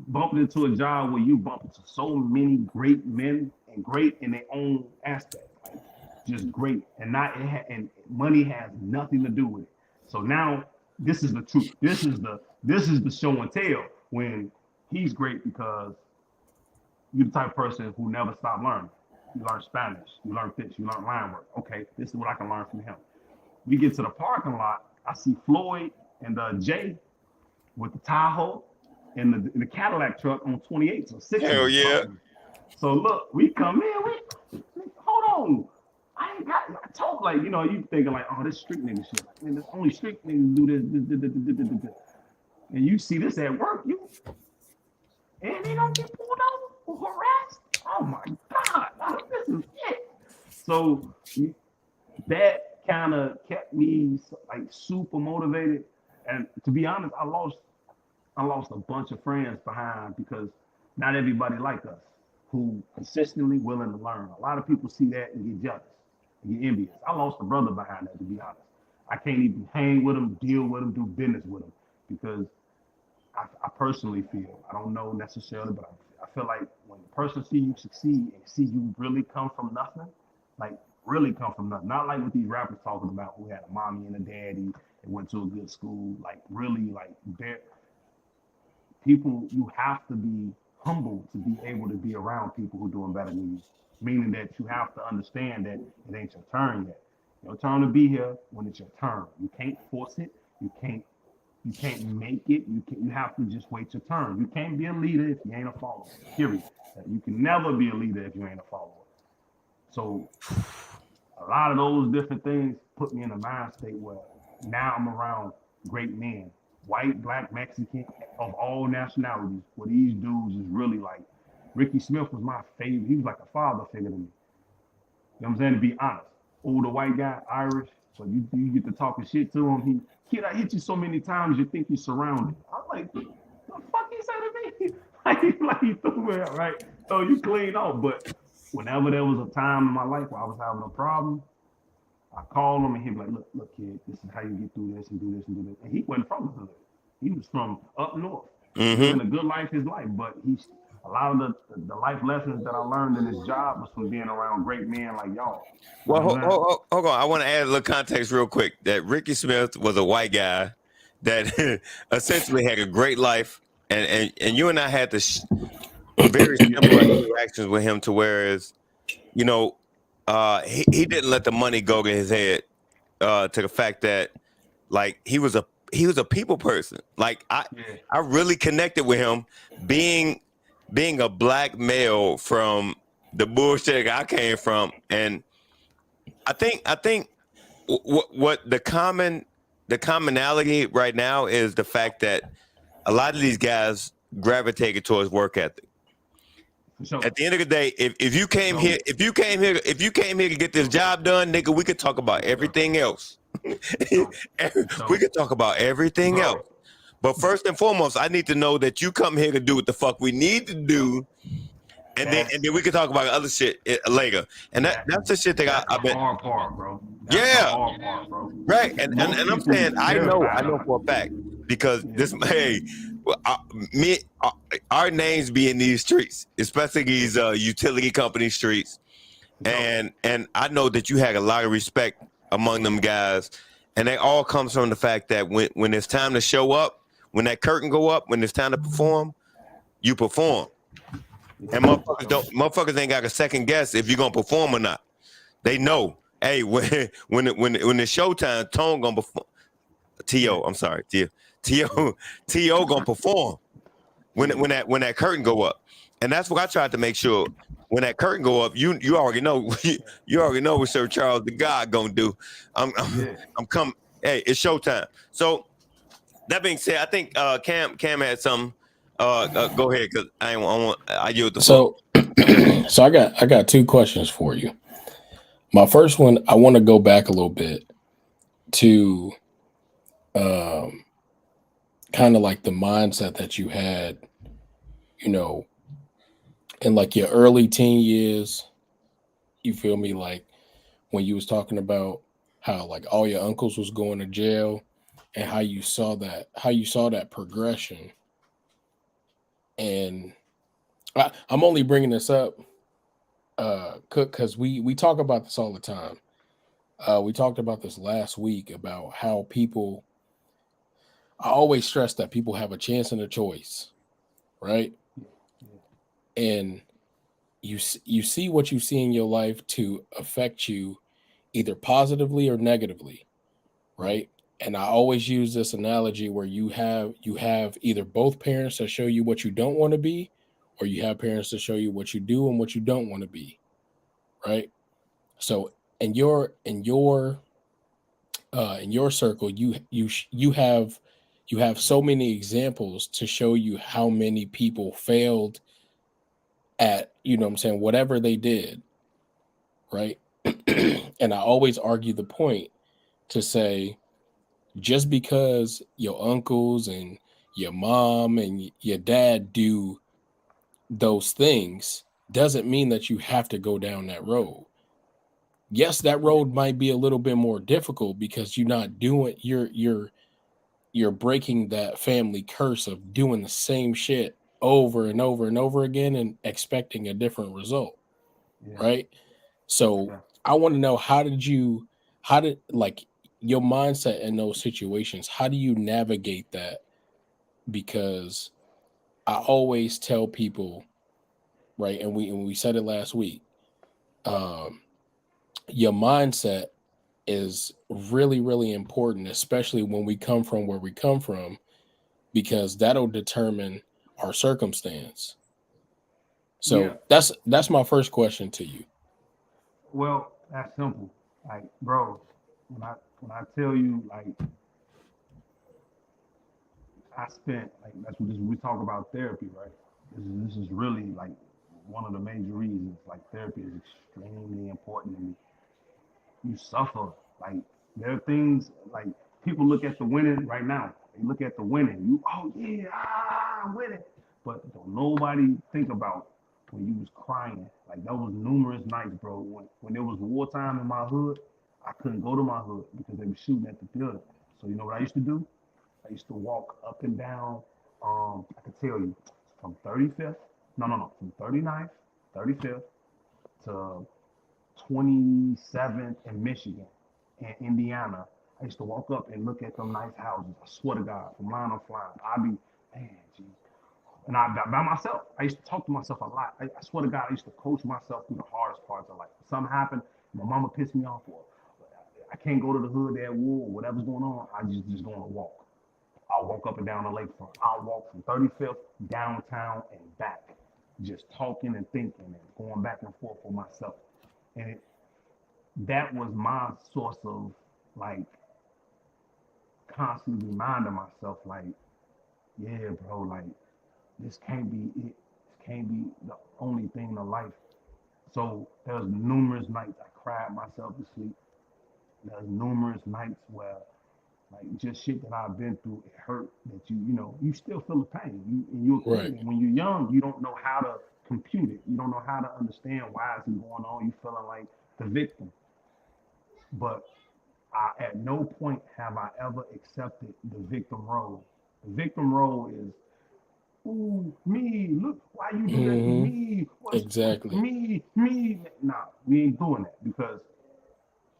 S3: bumping into a job where you bump into so many great men and great in their own aspect, like just great, and and money has nothing to do with it. So now this is the truth. This is the show and tell when he's great because you're the type of person who never stop learning. You learn Spanish, you learn this, you learn line work. Okay, this is what I can learn from him. We get to the parking lot. I see Floyd and Jay with the Tahoe and the Cadillac truck on 28. So 6 of
S1: Hell
S3: them.
S1: yeah.
S3: So look, we come in. Hold on. I told, like, you know, you thinking like, oh, this street nigga shit. Like, man, there's only street niggas do this. And you see this at work, and they don't get pulled over or harassed. Oh my God, this is it. So that kind of kept me like super motivated. And to be honest, I lost a bunch of friends behind because not everybody like us who consistently willing to learn. A lot of people see that and get jealous and get envious. I lost a brother behind that, to be honest. I can't even hang with him, deal with him, do business with him because I personally feel, I don't know necessarily, but I feel like when the person see you succeed and see you really come from nothing, like really come from nothing, not like what these rappers talking about who had a mommy and a daddy and went to a good school, like really like people, you have to be humble to be able to be around people who are doing better than you, meaning that you have to understand that it ain't your turn yet. Your turn to be here when it's your turn. You can't force it. You can't make it. You have to just wait your turn. You can't be a leader if you ain't a follower. Period. You can never be a leader if you ain't a follower. So a lot of those different things put me in a mind state where now I'm around great men, white, black, Mexican, of all nationalities, where these dudes is really like, Ricky Smith was my favorite. He was like a father figure to me. You know what I'm saying? To be honest. Older white guy, Irish, so you get to talking shit to him. Kid, I hit you so many times you think you're surrounded. I'm like, the fuck he said to me? like he threw me out, right? So you clean out. But whenever there was a time in my life where I was having a problem, I called him and he'd be like, look, kid, this is how you get through this and do this and do this. And he wasn't from the hood. He was from up north. Living a good life his life, but a lot of the life lessons that I learned in this job was from being around great men like y'all.
S1: Well, hold on. I want to add a little context real quick. That Ricky Smith was a white guy that essentially had a great life, and you and I had this very similar interactions with him to whereas, you know, he didn't let the money go to his head to the fact that like he was a people person. Like I really connected with him being a black male from the bullshit I came from, and I think what the commonality right now is the fact that a lot of these guys gravitated towards work ethic.
S3: Sure.
S1: At the end of the day, if you came here to get this job done, nigga, we could talk about everything else. We could talk about everything else. But first and foremost, I need to know that you come here to do what the fuck we need to do. And then we can talk about other shit later. And that's the shit that I've been.
S3: Hard part, bro.
S1: That's the
S3: hard part, bro.
S1: Right. And I'm saying I know for a fact because this our names be in these streets, especially these utility company streets. And I know that you had a lot of respect among them guys, and it all comes from the fact that when it's time to show up, when that curtain go up, when it's time to perform, you perform. And motherfuckers ain't got a second guess if you're gonna perform or not. They know. Hey, when it's showtime, Tone gonna perform. T.O. I'm sorry, T.O. gonna perform when that curtain go up. And that's what I tried to make sure. When that curtain go up, you already know you already know what Sir Charles the God gonna do. I'm coming. Hey, it's showtime. So that being said, I think Cam had some. Go ahead, because I yield the floor.
S2: So I got two questions for you. My first one, I want to go back a little bit to kind of like the mindset that you had, you know, in like your early teen years. You feel me? Like when you was talking about how like all your uncles was going to jail and how you saw that progression. And I'm only bringing this up, Cook, because we talk about this all the time. We talked about this last week about how people. I always stress that people have a chance and a choice, right? And you see what you see in your life to affect you either positively or negatively, right? And I always use this analogy where you have either both parents that show you what you don't want to be, or you have parents that show you what you do and what you don't want to be, right? So in your circle, you have so many examples to show you how many people failed at, you know what I'm saying, whatever they did, right? And I always argue the point to say, just because your uncles and your mom and your dad do those things doesn't mean that you have to go down that road. Yes, that road might be a little bit more difficult because you're breaking that family curse of doing the same shit over and over and over again and expecting a different result,
S3: Yeah,
S2: right? So
S3: yeah.
S2: I want to know, how did like your mindset in those situations, how do you navigate that? Because I always tell people, right, and we said it last week, um, your mindset is really, really important, especially when we come from where we come from, because that'll determine our circumstance.
S3: Yeah.
S2: So that's my first question to you.
S3: Well, that's simple. Like, bro, when I tell you, like, I spent, like, that's what this, we talk about therapy, right? This is really like one of the major reasons. Like, therapy is extremely important to me. You suffer. Like, there are things like people look at the winning right now. They look at the winning. You, oh yeah, I'm winning. But don't nobody think about when you was crying. Like, that was numerous nights, bro. When there was wartime in my hood, I couldn't go to my hood because they were shooting at the building. So you know what I used to do? I used to walk up and down. I could tell you from 35th, no, from 39th, 35th to 27th in Michigan and Indiana. I used to walk up and look at them nice houses. I swear to God, from line on flying, I'd be, man, gee. And I by myself. I used to talk to myself a lot. I swear to God, I used to coach myself through the hardest parts of life. Something happened, my mama pissed me off, or I can't go to the hood at war, or whatever's going on. I just going to walk. I'll walk up and down the lakefront. I'll walk from 35th downtown and back, just talking and thinking and going back and forth with myself. And that was my source of, like, constantly reminding myself, like, yeah, bro, like, this can't be it. This can't be the only thing in life. So there's numerous nights I cried myself to sleep. There's numerous nights where, like, just shit that I've been through, it hurt that you still feel the pain. And you're a kid,
S2: Right.
S3: and when you're young, you don't know how to compute it. You don't know how to understand why is it going on. You feeling like the victim. But at no point have I ever accepted the victim role. The victim role is, ooh, me, look, why you do that to
S2: Hmm.
S3: me? What's
S2: Exactly.
S3: me? Nah, we ain't doing that because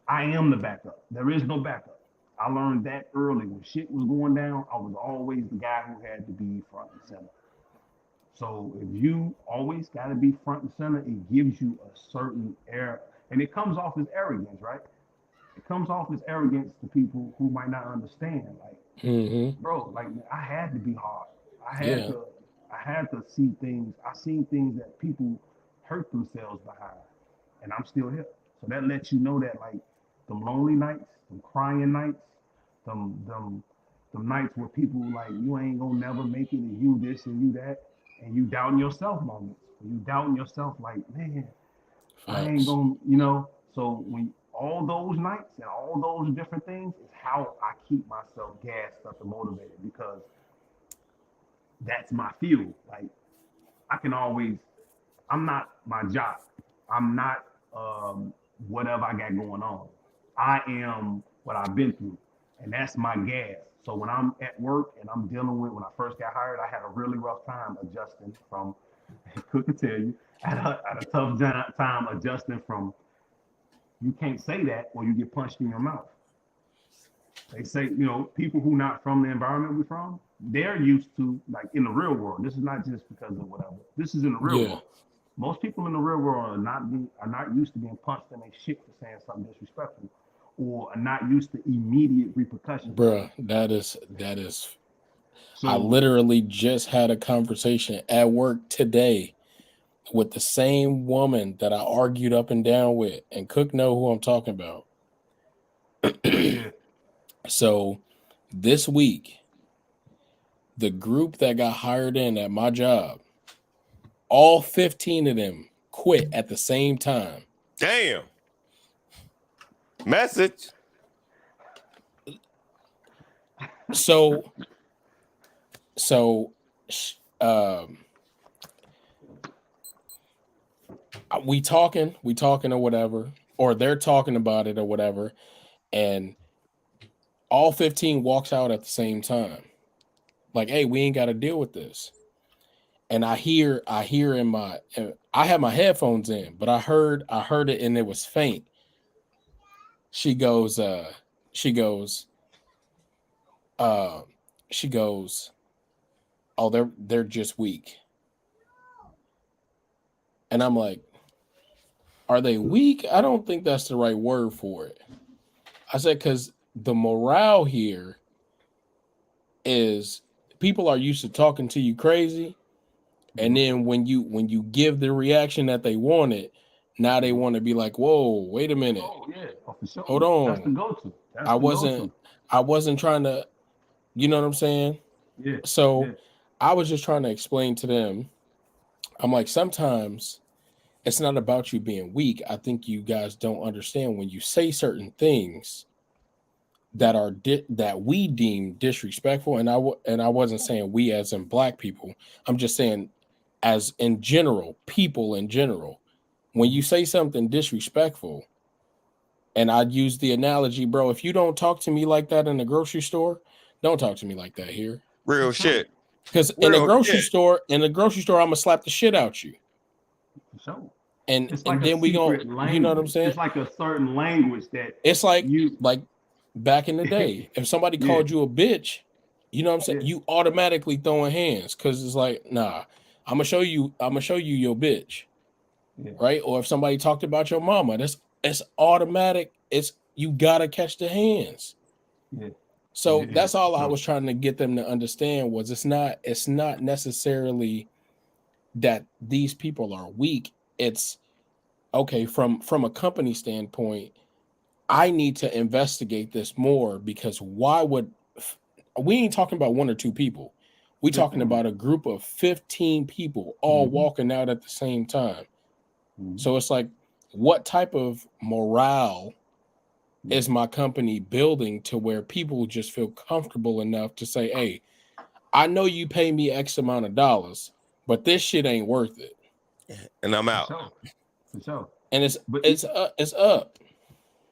S3: I am the backup. There is no backup. I learned that early. When shit was going down, I was always the guy who had to be front and center. So if you always got to be front and center, it gives you a certain air, and it comes off as arrogance, right? It comes off as arrogance to people who might not understand. Like,
S2: Hmm.
S3: bro, like, I had to be hard. I had
S2: Yeah.
S3: to, I had to see things. I seen things that people hurt themselves behind, and I'm still here. So that lets you know that, like, them lonely nights, them crying nights, them nights where people like, you ain't gonna never make it, and you this and you that, and you doubting yourself moments. You doubting yourself, like, man, I ain't
S2: Facts.
S3: gonna, So when all those nights and all those different things is how I keep myself gassed up and motivated because that's my fuel. Like, I can always, I'm not my job. I'm not whatever I got going on. I am what I've been through, and that's my gas. So when I'm at work and I'm dealing with, when I first got hired, I had a really rough time adjusting from, Cook could tell you, I had a tough time adjusting from, you can't say that or you get punched in your mouth. They say, people who not from the environment we're from, they're used to, like, in the real world. This is not just because of whatever. This is in the real
S2: Yeah.
S3: world. Most people in the real world are not used to being punched in their shit for saying something disrespectful, or are not used to immediate repercussions.
S2: Bruh, that is.
S3: So
S2: I literally just had a conversation at work today with the same woman that I argued up and down with, and Cook know who I'm talking about.
S3: yeah.
S2: So this week, the group that got hired in at my job, all 15 of them quit at the same time.
S1: Damn. Message.
S2: So we talking or whatever, or they're talking about it or whatever, and all 15 walks out at the same time. Like, hey, we ain't got to deal with this. And I hear in my, I have my headphones in, but I heard it and it was faint. She goes, oh, they're just weak. And I'm like, are they weak? I don't think that's the right word for it. I said, because the morale here is people are used to talking to you crazy. And then when you give the reaction that they wanted, now they want to be like, whoa, wait a minute.
S3: Oh, yeah. Oh, for sure.
S2: Hold on.
S3: That's the go-to.
S2: I wasn't trying to, you know what I'm saying?
S3: Yeah.
S2: So
S3: yeah.
S2: I was just trying to explain to them. I'm like, sometimes it's not about you being weak. I think you guys don't understand when you say certain things that are that we deem disrespectful. And I wasn't saying we as in black people. I'm just saying as in general, people in general. When you say something disrespectful, and I'd use the analogy, bro, if you don't talk to me like that in the grocery store, don't talk to me like that here.
S1: Real shit.
S2: Because in the grocery store, I'm gonna slap the shit out you.
S3: For sure.
S2: And
S3: It's like
S2: then we gonna,
S3: language.
S2: you know what I'm saying?
S3: It's like a certain language that
S2: it's like back in the day, if somebody called you a bitch, you know what I'm saying? You automatically throwing hands because it's like, nah, I'm gonna show you your bitch.
S3: Yeah.
S2: Right? Or if somebody talked about your mama, it's automatic. It's you gotta catch the hands.
S3: Yeah.
S2: So that's all I was trying to get them to understand was it's not necessarily that these people are weak. It's okay from a company standpoint. I need to investigate this more because why would we ain't talking about one or two people? We talking about a group of 15 people all walking out at the same time. So it's like, what type of morale is my company building to where people just feel comfortable enough to say, hey, I know you pay me X amount of dollars, but this shit ain't worth it.
S1: And I'm out.
S3: For sure.
S2: And it's up.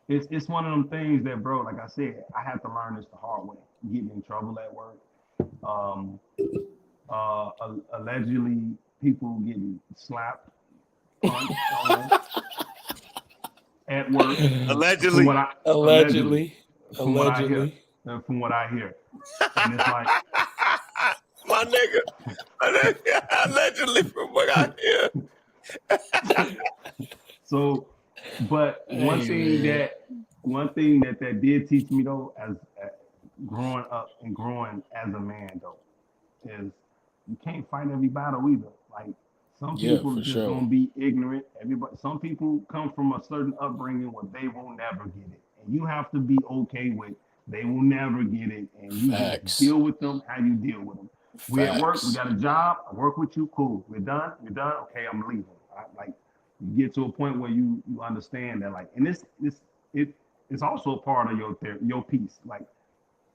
S3: It's one of them things that, bro, like I said, I had to learn this the hard way. Getting in trouble at work. Allegedly people getting slapped at work.
S1: Allegedly.
S3: From what I hear. And it's like
S1: my nigga. Allegedly from what I hear.
S3: So, but one thing that did teach me though, as growing up and growing as a man though, is you can't fight every battle either. Like some people just gonna be ignorant. Some people come from a certain upbringing where they will never get it, and you have to be okay with they will never get it, and you just deal with them how you deal with them. We at work, we got a job. I work with you, cool. We're done. Okay, I'm leaving. You get to a point where you understand that, like, and it's also a part of your piece. Like,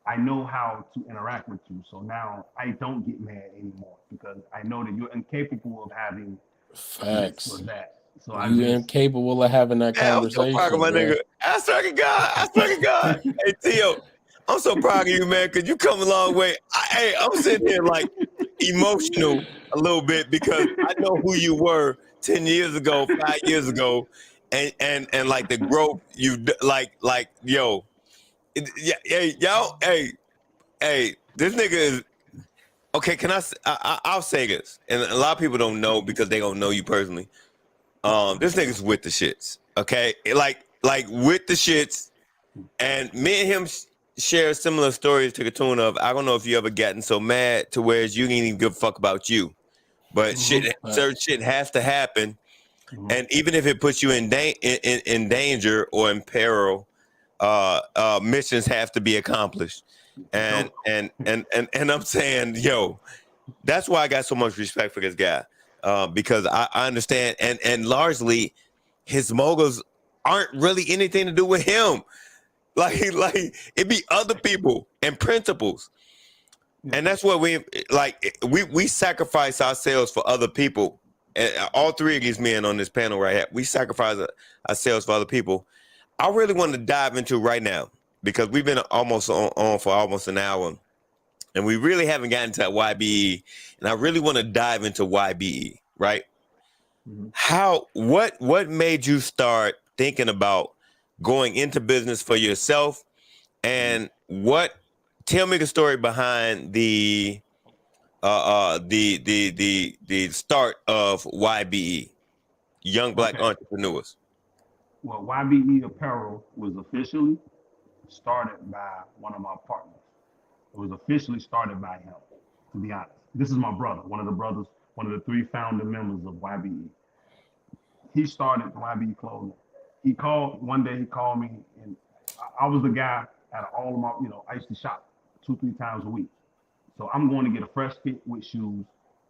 S3: I know how to interact with you, so now I don't get mad anymore because I know that you're incapable of having
S2: facts
S3: or that. So
S2: you're incapable of having that conversation.
S1: I'm so proud of my nigga. I swear to God. Hey, Tio, I'm so proud of you, man, because you come a long way. I'm sitting here like emotional a little bit because I know who you were 10 years ago, 5 years ago, and like the growth you like yo, this nigga is okay. Can I'll say this, and a lot of people don't know because they don't know you personally. This nigga's with the shits, okay? Like with the shits, And me and him share similar stories to the tune of, I don't know if you ever gotten so mad to where you didn't even give a fuck about you, but certain shit has to happen. And even if it puts you in danger or in peril, missions have to be accomplished. And I'm saying, yo, that's why I got so much respect for this guy, because I understand, and largely his moguls aren't really anything to do with him. Like it be other people and principles. And that's what we like. We sacrifice ourselves for other people. And all three of these men on this panel right here, we sacrifice ourselves for other people. I really want to dive into right now, because we've been almost on for almost an hour, and we really haven't gotten to YBE. And I really want to dive into YBE. Right? What made you start thinking about going into business for yourself, and tell me the story behind the start of YBE, Young Black Entrepreneurs.
S3: Well, YBE Apparel was officially started by one of my partners. It was officially started by him, to be honest. This is my brother, one of the three founding members of YBE. He started YBE Clothing. He called me, and I was the guy out of all of my, I used to shop 2-3 times a week. So I'm going to get a fresh fit with shoes.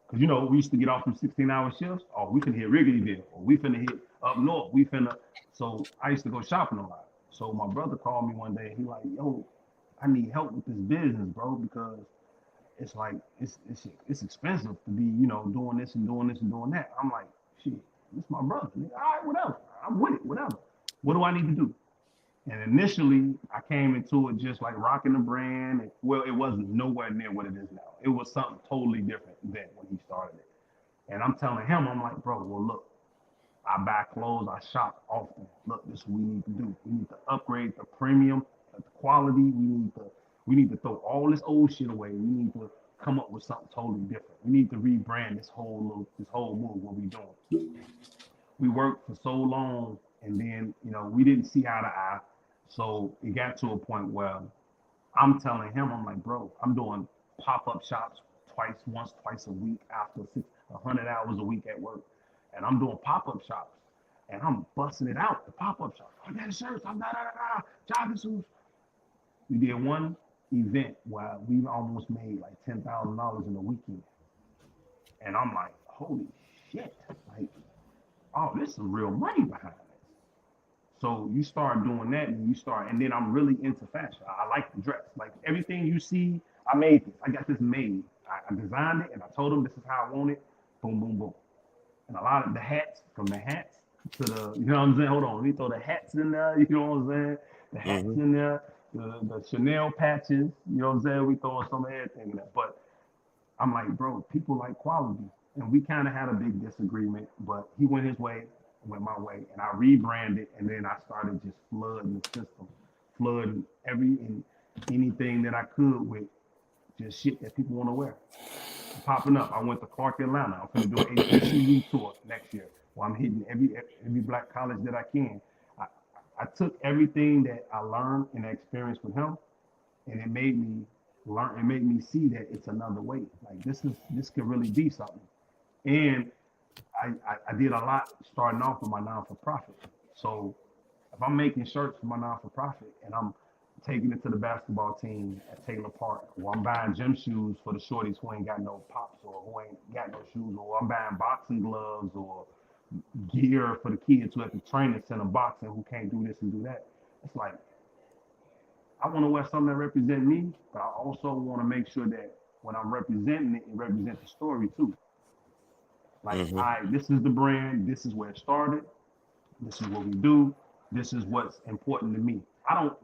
S3: Because, we used to get off from 16-hour shifts. Oh, we finna hit Wrigleyville. Or we finna hit up north. So I used to go shopping a lot. So my brother called me one day. He like, yo, I need help with this business, bro, because it's like, it's expensive to be, doing this and doing this and doing that. I'm like, shit, this is my brother. All right, whatever. I'm with it, whatever. What do I need to do? And initially, I came into it just like rocking the brand. Well, it wasn't nowhere near what it is now. It was something totally different then when he started it. And I'm telling him, I'm like, bro, well, look, I buy clothes, I shop often. Look, this is what we need to do. We need to upgrade the premium, the quality. We need to throw all this old shit away. We need to come up with something totally different. We need to rebrand this whole move, what we doing. We worked for so long, and then, we didn't see eye to eye. So it got to a point where I'm telling him, I'm like, bro, I'm doing pop-up shops once, twice a week after 100 hours a week at work. And I'm doing pop-up shops, and I'm busting it out, the pop-up shops. I got shirts, I'm jogging suits. We did one event where we almost made like $10,000 in a weekend. And I'm like, holy shit, like, oh, there's some real money behind it. So you start doing that, and then I'm really into fashion. I like to dress. Like everything you see, I made this. I got this made. I designed it, and I told them this is how I want it. Boom, boom, boom. And a lot of the hats, from the hats to the, you know what I'm saying? Hold on, let me throw the hats in there. You know what I'm saying? The hats in there, the Chanel patches. You know what I'm saying? We throwing some of everything in there. But I'm like, bro, people like quality, and we kind of had a big disagreement. But he went his way, went my way, and I rebranded, and then I started just flooding the system, flooding anything that I could with just shit that people want to wear. Popping up. I went to Clark, Atlanta. I'm going to do an HBCU tour next year, where I'm hitting every black college that I can. I took everything that I learned and experienced with him, and it made me learn. It made me see that it's another way. Like this could really be something. And I did a lot starting off with my non-for-profit. So if I'm making shirts for my non-for-profit and I'm taking it to the basketball team at Taylor Park, or I'm buying gym shoes for the shorties who ain't got no pops or who ain't got no shoes, or I'm buying boxing gloves or gear for the kids who at the training center boxing who can't do this and do that. It's like, I want to wear something that represents me, but I also want to make sure that when I'm representing it, it represents the story too. Like, all right, this is the brand, this is where it started, this is what we do, this is what's important to me. I don't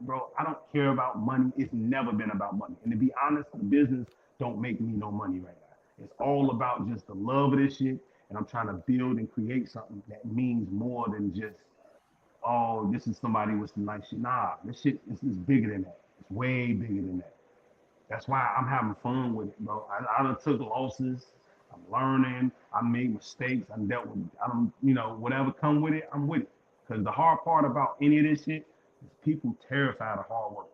S3: care about money. It's never been about money. And to be honest, the business don't make me no money right now. It's all about just the love of this shit, and I'm trying to build and create something that means more than just, oh, this is somebody with some nice shit. Nah, this shit is bigger than that. It's way bigger than that. That's why I'm having fun with it, bro. I done took losses. I'm learning. I made mistakes. I dealt with, whatever come with it, I'm with it. Because the hard part about any of this shit, is people terrified of hard work.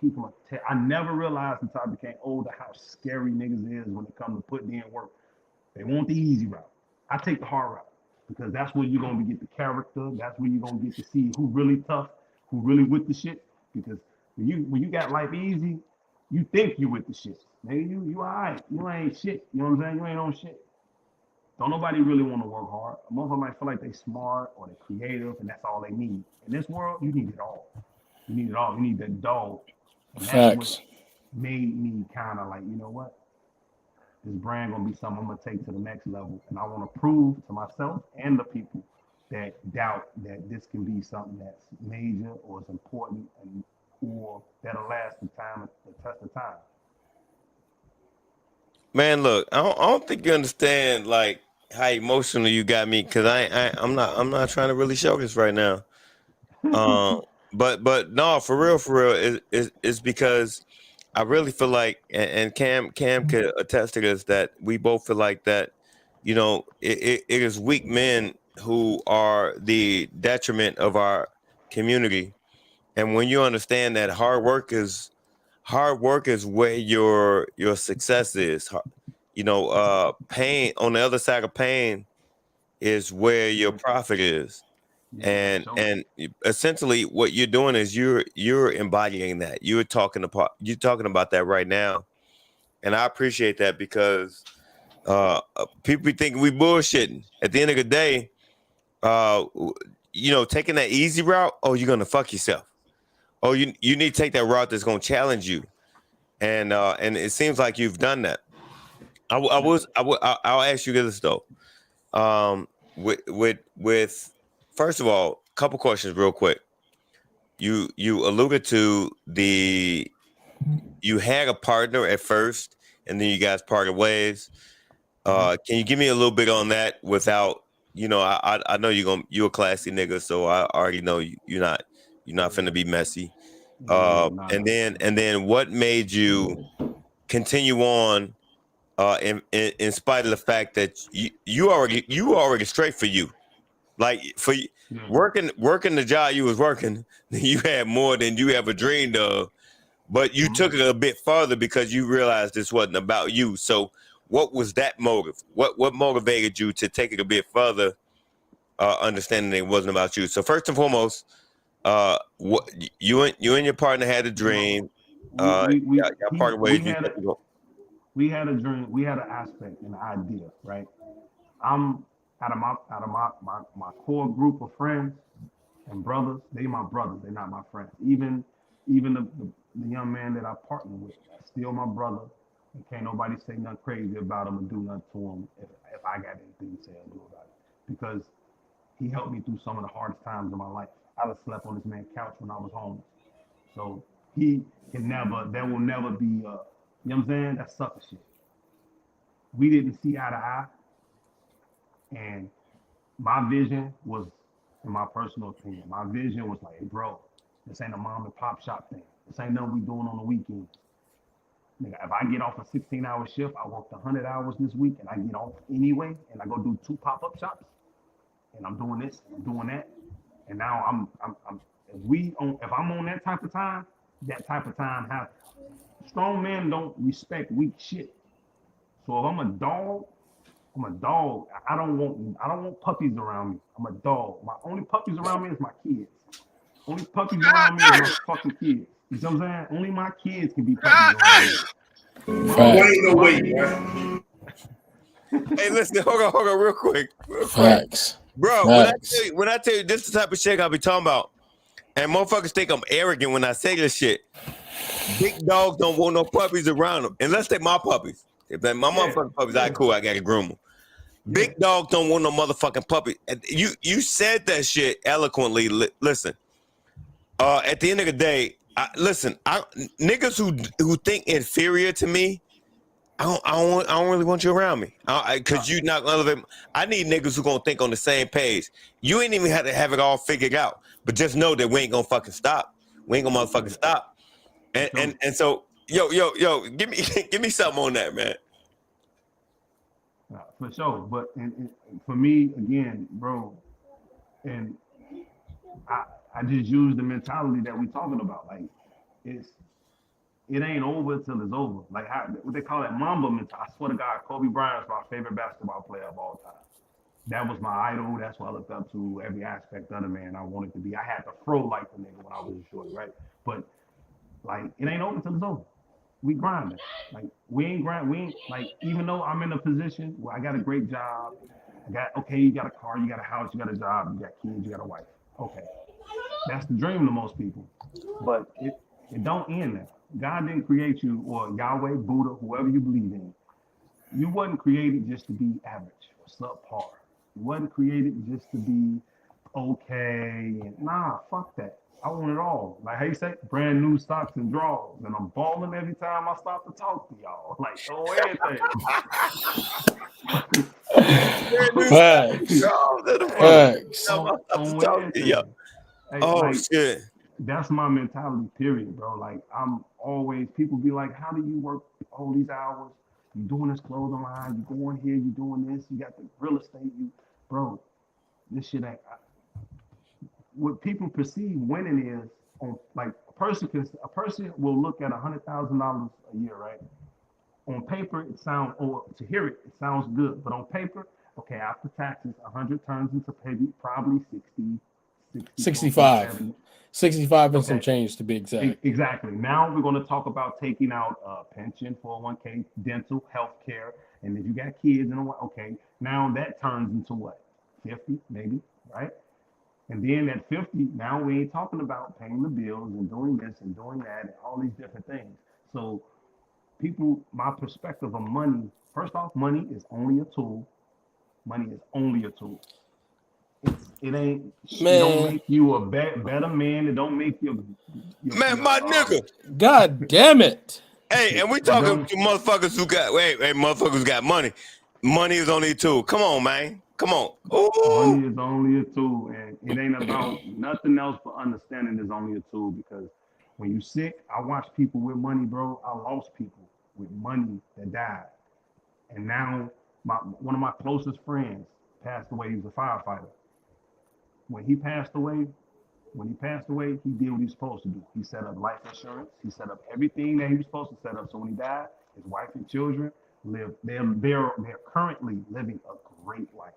S3: People are. I never realized until I became older how scary niggas is when it comes to putting in work. They want the easy route. I take the hard route because that's where you're gonna get the character. That's where you're gonna get to see who really tough, who really with the shit. Because when you got life easy, you think you with the shit. Nigga, you alright. You ain't shit. You know what I'm saying? You ain't on shit. Don't nobody really want to work hard. A motherfucker might feel like they smart or they creative and that's all they need. In this world, you need it all. You need it all. You need that dog. And that's what
S2: Facts.
S3: made me kind of like, you know what? This brand gonna be something I'm gonna take to the next level. And I want to prove to myself and the people that doubt that this can be something that's major or is important and or that'll last the test of time.
S1: Man, look, I don't think you understand like how emotional you got me because I'm not trying to really show this right now. Um, but no, for real, is because I really feel like, and Cam could attest to this, that we both feel like that. You know, it is weak men who are the detriment of our community, and when you understand that hard work is where your success is. You know, pain on the other side of pain is where your
S3: Yeah,
S1: profit is.
S3: yeah, for
S1: And
S3: sure.
S1: and essentially what you're doing is you're embodying that. You're talking about that right now. And I appreciate that because people be thinking we bullshitting. At the end of the day, uh taking that easy route, oh, you're gonna fuck yourself. Oh, you need to take that route that's gonna challenge you. And it seems like you've done that.
S3: Yeah.
S1: I'll ask you this though. With first of all, couple questions real quick. You alluded to you had a partner at first, and then you guys parted ways.
S3: Mm-hmm.
S1: Can you give me a little bit on that without, I know you're a classy nigga, so I already know you're not finna be messy.
S3: Yeah, nah,
S1: And
S3: nah.
S1: then what made you continue on in spite of the fact that you already straight for you. Like
S3: Yeah.
S1: working the job you was working, you had more than you ever dreamed of, but you
S3: Mm-hmm.
S1: took it a bit further because you realized this wasn't about you. So, what was that motive? What motivated you to take it a bit further, understanding it wasn't about you? So, first and foremost, what you and your partner had a
S3: Well,
S1: dream. Y'all
S3: he
S1: parted ways. You said you go.
S3: we had a dream, we had an aspect, an idea, right? I'm out of my core group of friends and brothers, they my brothers, they're not my friends. Even the young man that I partner with, that's still my brother. And can't nobody say nothing crazy about him or do nothing to him if I got anything to say or do about it. Because he helped me through some of the hardest times of my life. I was slept on this man's couch when I was homeless. So he there will never be, you know what I'm saying? That's sucker shit. We didn't see eye to eye. And my vision was, in my personal opinion, my vision was like, hey, bro, this ain't a mom and pop shop thing. This ain't nothing we doing on the weekends. Nigga, if I get off a 16-hour shift, I worked 100 hours this week, and I get off anyway, and I go do 2 pop-up shops, and I'm doing this, and I'm doing that, and now I'm if I'm on that type of time happens. Strong men don't respect weak shit. So if I'm a dog, I'm a dog. I don't want puppies around me. I'm a dog. My only puppies around me is my kids. Only puppies around me is my fucking kids. You know what I'm saying? Only my kids can be puppies around me.
S2: Facts.
S3: Motherfuckers, motherfuckers.
S1: Hey, listen, hold on, real quick,
S2: Facts.
S1: bro.
S2: Facts.
S1: When I tell you this is the type of shit I be talking about, and motherfuckers think I'm arrogant when I say this shit. Big dogs don't want no puppies around them unless they my puppies. If they my
S3: Yeah,
S1: motherfucking puppies, I
S3: yeah,
S1: cool. I gotta groom them.
S3: yeah.
S1: Big dogs don't want no motherfucking puppy. And you said that shit eloquently. Listen, at the end of the day, niggas who think inferior to me, I don't really want you around me.
S3: Nah,
S1: Cause you not gonna elevate. I need niggas who gonna think on the same page. You ain't even have to have it all figured out, but just know that we ain't gonna fucking stop. We ain't gonna motherfucking
S3: yeah,
S1: stop.
S3: for
S1: And
S3: sure.
S1: and and so yo, give me give me something on that, man.
S3: For sure. But and for me, again, bro, and I I just use the mentality that we talking about. Like it ain't over till it's over. Like what they call it, Mamba mentality. I swear to God, Kobe Bryant's my favorite basketball player of all time. That was my idol. That's what I looked up to. Every aspect of the man I wanted to be. I had to throw like the nigga when I was a shorty, right? But like it ain't over till it's over. We grinding. Like we ain't grind. We ain't like even though I'm in a position where I got a great job. You got a car, you got a house, you got a job, you got kids, you got a wife. Okay, that's the dream to most people. But it don't end there. God didn't create you, or Yahweh, Buddha, whoever you believe in. You wasn't created just to be average or subpar. You wasn't created just to be okay. And nah, fuck that. I want it all. Like how you say, brand new socks and drawers. And I'm balling every time I stop to talk to y'all. Like, oh, everything.
S2: Facts. Facts.
S3: On everything. Hey,
S1: Oh
S3: like,
S1: shit.
S3: that's my mentality, period, bro. Like, I'm always, people be like, how do you work all these hours? You doing this clothing line, you going here, you doing this, you got the real estate, bro, this shit ain't, what people perceive winning is, on like, a person will look at $100,000 a year, right? On paper, it sounds, or to hear it, it sounds good, but on paper, okay, after taxes, 100 turns into probably 60,
S2: 65.
S3: 70.
S2: 65 and some
S3: Okay.
S2: change to be exact.
S3: Exactly. Now we're going to talk about taking out pension, 401k, dental, health care. And if you got kids, okay, now that turns into what? 50, maybe, right? And then at 50, now we ain't talking about paying the bills and doing this and doing that and all these different things. So my perspective of money, first off, money is only a tool. Money is only a tool. It don't make you a better man. It don't make you
S1: Man, my nigga.
S2: God damn it.
S1: Hey, and we talking to motherfuckers who got money. Money is only a tool. Come on, man. Come on. Ooh.
S3: Money is only a tool, and it ain't about nothing else but understanding is only a tool. Because when you sick, I watch people with money, bro. I lost people with money that died, and now one of my closest friends passed away. He was a firefighter. When he passed away, he did what he's supposed to do. He set up life insurance. He set up everything that he was supposed to set up. So when he died, his wife and children live. They're currently living a great life.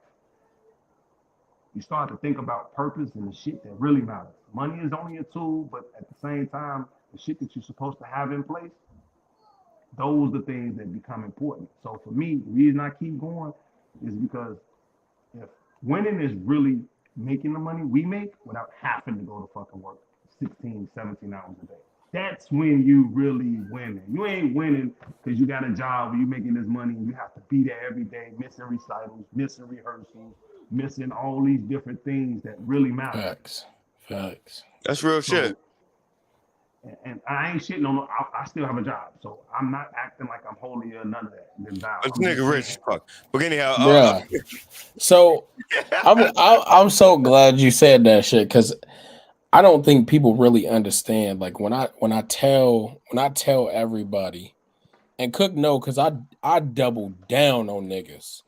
S3: You start to think about purpose and the shit that really matters. Money is only a tool, but at the same time, the shit that you're supposed to have in place, those are the things that become important. So for me, the reason I keep going is because if winning is really making the money we make without having to go to fucking work 16, 17 hours a day. That's when you really winning. You ain't winning because you got a job where you're making this money and you have to be there every day, missing recitals, missing rehearsals, missing all these different things that really matter.
S2: Facts.
S1: That's real shit.
S3: And I ain't shitting on. I still have a job, so I'm not acting like I'm holy or none of that.
S1: This nigga rich as fuck. But anyhow,
S2: yeah. So I'm so glad you said that shit, because I don't think people really understand. Like when I tell everybody, and Cook know, because I double down on niggas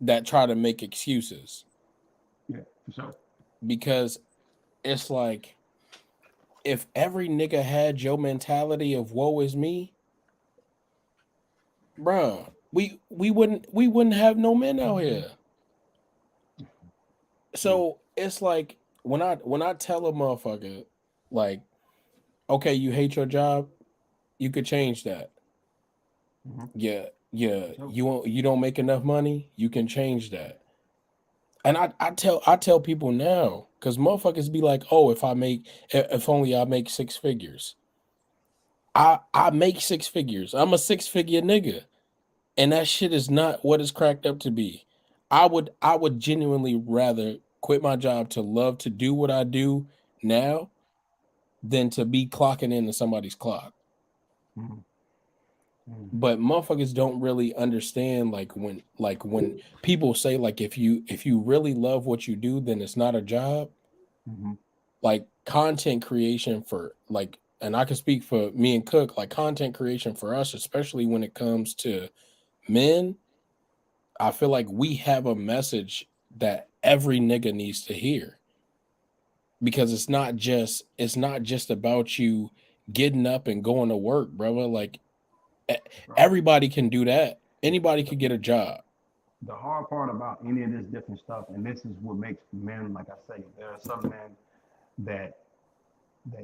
S2: that try to make excuses.
S3: Yeah, for sure.
S2: Because it's like, if every nigga had your mentality of woe is me, bro, we wouldn't have no men out here. So it's like when I tell a motherfucker, like, okay, you hate your job, you could change that. Mm-hmm. Yeah, you don't make enough money, you can change that. And I tell people now, because motherfuckers be like, oh, if only I make 6 figures. I make 6 figures. I'm a 6-figure nigga. And that shit is not what it's cracked up to be. I would genuinely rather quit my job to love to do what I do now than to be clocking into somebody's clock. Mm-hmm. But motherfuckers don't really understand, like when people say, like, if you really love what you do, then it's not a job. Mm-hmm. Like content creation for, like, and I can speak for me and Cook, like content creation for us, especially when it comes to men, I feel like we have a message that every nigga needs to hear. because it's not just about you getting up and going to work, brother. Like
S3: bro.
S2: everybody can do that. Anybody could get a job.
S3: The hard part about any of this different stuff, and this is what makes men, like I say, there are some men that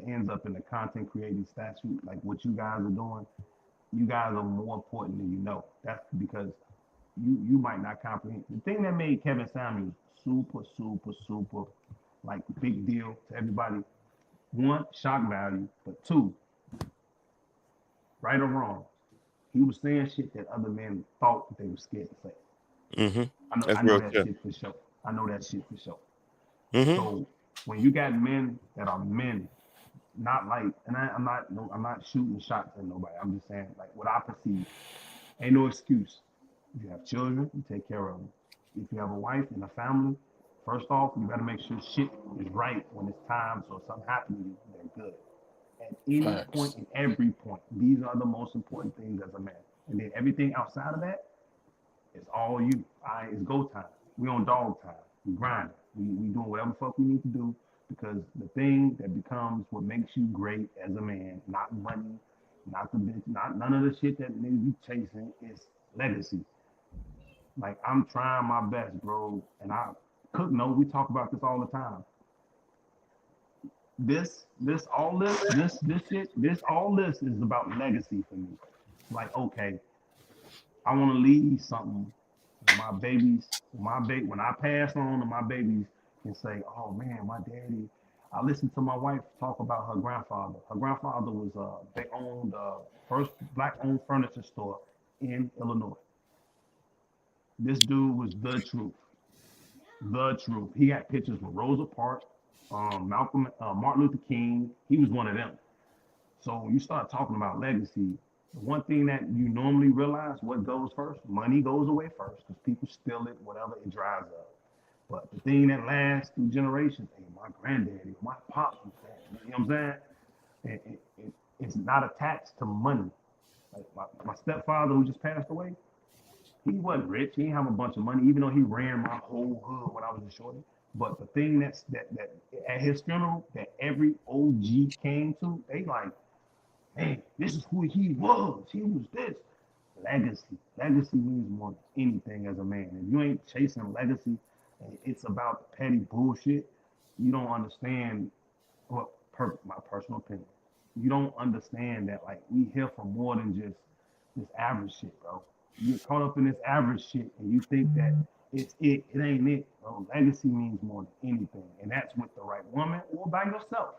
S3: ends up in the content creating statute, like what you guys are doing. You guys are more important than you know. That's because you might not comprehend. The thing that made Kevin Samuels super like big deal to everybody. One, shock value, but two, right or wrong, he was saying shit that other men thought they were scared to say.
S1: Mm-hmm.
S3: I
S1: That's
S3: know
S1: real
S3: that
S1: true.
S3: shit for sure. I know that shit for sure.
S1: Mm-hmm.
S3: So when you got men that are men, not like, and I'm not shooting shots at nobody. I'm just saying like what I perceive. Ain't no excuse. If you have children, you take care of them. If you have a wife and a family, first off, you got to make sure shit is right when it's time. So if something happens to you, they're good. At any point,
S2: Facts.
S3: in every point, these are the most important things as a man. And then everything outside of that, it's all you. It's go time. We on dog time. We grinding. We doing whatever the fuck we need to do because the thing that becomes what makes you great as a man, not money, not the bitch, not none of the shit that niggas you chasing, is legacy. Like I'm trying my best, bro. And I could know we talk about this all the time. This shit, all this is about legacy for me. Like, okay, I want to leave something. My babies, when I pass on, and my babies can say, "Oh man, my daddy." I listened to my wife talk about her grandfather. Her grandfather was they owned first black-owned furniture store in Illinois. This dude was the truth, the truth. He had pictures with Rosa Parks, Malcolm, Martin Luther King. He was one of them. So when you start talking about legacy, the one thing that you normally realize what goes first, money goes away first because people steal it, whatever, it dries up. But the thing that lasts through generations, hey, my granddaddy, my pops, you know what I'm saying? It's not attached to money. Like my stepfather who just passed away, he wasn't rich. He didn't have a bunch of money, even though he ran my whole hood when I was a shorty. But the thing that at his funeral that every OG came to, they like, man, this is who he was. He was this. Legacy. Legacy means more than anything as a man. If you ain't chasing legacy and it's about the petty bullshit, you don't understand what my personal opinion. You don't understand that like we here for more than just this average shit, bro. You get caught up in this average shit and you think that it's it. It ain't it, bro. Legacy means more than anything. And that's with the right woman or by yourself.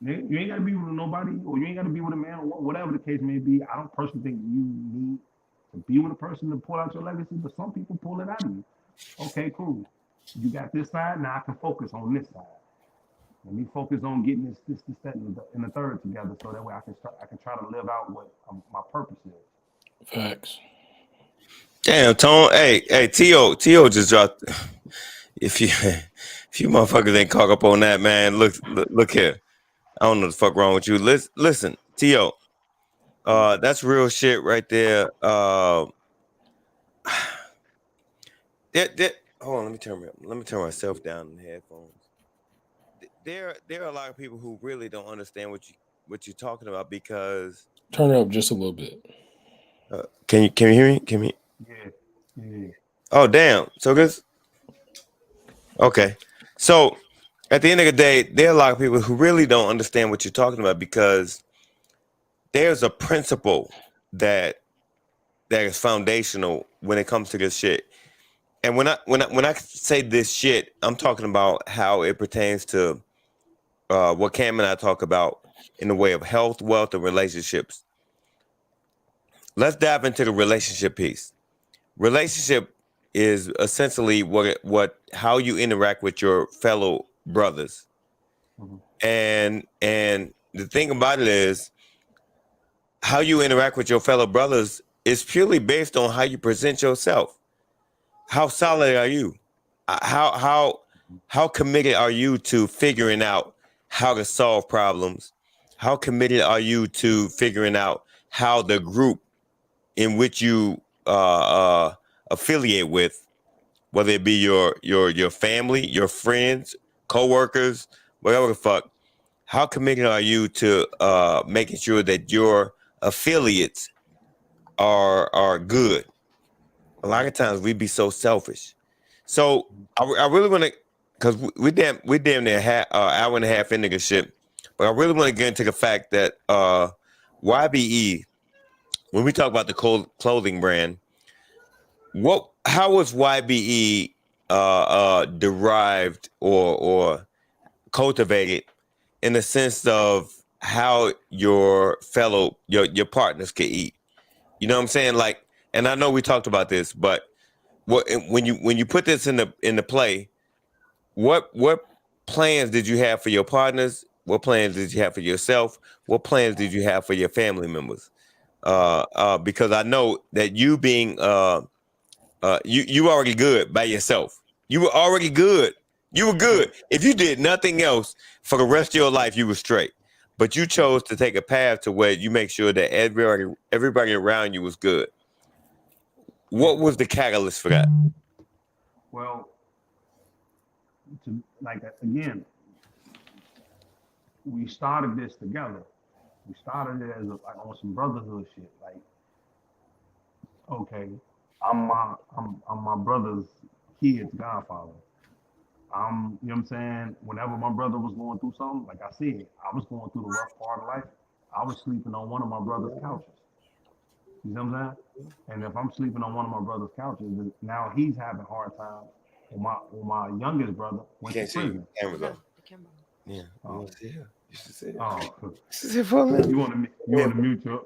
S3: You ain't gotta be with nobody, or you ain't gotta be with a man, or whatever the case may be. I don't personally think you need to be with a person to pull out your legacy, but some people pull it out of you. Okay, cool. You got this side, now I can focus on this side. Let me focus on getting this, that, and the third together, so that way I can try to live out what my purpose is.
S2: Facts.
S1: Damn, Tone. Hey, T.O. just dropped. If you motherfuckers ain't caught up on that, man, look here. I don't know what the fuck wrong with you. Listen, T.O. That's real shit right there. Hold on, let me turn myself down in the headphones. There are a lot of people who really don't understand what you're talking about because
S2: Turn it up just a little bit.
S1: Can you hear me?
S3: Yeah.
S1: Oh damn! So this okay. So at the end of the day, there are a lot of people who really don't understand what you're talking about because there's a principle that is foundational when it comes to this shit. And when I say this shit, I'm talking about how it pertains to what Cam and I talk about in the way of health, wealth, and relationships. Let's dive into the relationship piece. Relationship is essentially how you interact with your fellow brothers.
S3: Mm-hmm.
S1: And the thing about it is how you interact with your fellow brothers is purely based on how you present yourself. How solid are you? How committed are you to figuring out how to solve problems? How committed are you to figuring out how the group in which you affiliate with, whether it be your family, your friends, coworkers, whatever the fuck. How committed are you to making sure that your affiliates are good? A lot of times we be so selfish. So I really want to, because we damn near hour and a half into this shit, but I really want to get into the fact that YBE, when we talk about the clothing brand, how was YBE derived or cultivated in the sense of how your partners could eat? You know what I'm saying? Like, and I know we talked about this, but when you put this into play, what plans did you have for your partners? What plans did you have for yourself? What plans did you have for your family members? Because I know that you being you already good by yourself. You were already good. You were good. If you did nothing else for the rest of your life, you were straight. But you chose to take a path to where you make sure that everybody around you was good. What was the catalyst for that?
S3: Well, again, we started this together. We started it as on some brotherhood shit. Like, okay, I'm my brother's kid's godfather. You know what I'm saying? Whenever my brother was going through something, like I said, I was going through the rough part of life. I was sleeping on one of my brother's couches. You know what I'm saying? And if I'm sleeping on one of my brother's couches, now he's having a hard time. With my youngest brother went to prison.
S1: Yeah.
S3: Oh.
S1: You should say it.
S3: Oh,
S1: Sit for a minute.
S3: you want to mute your?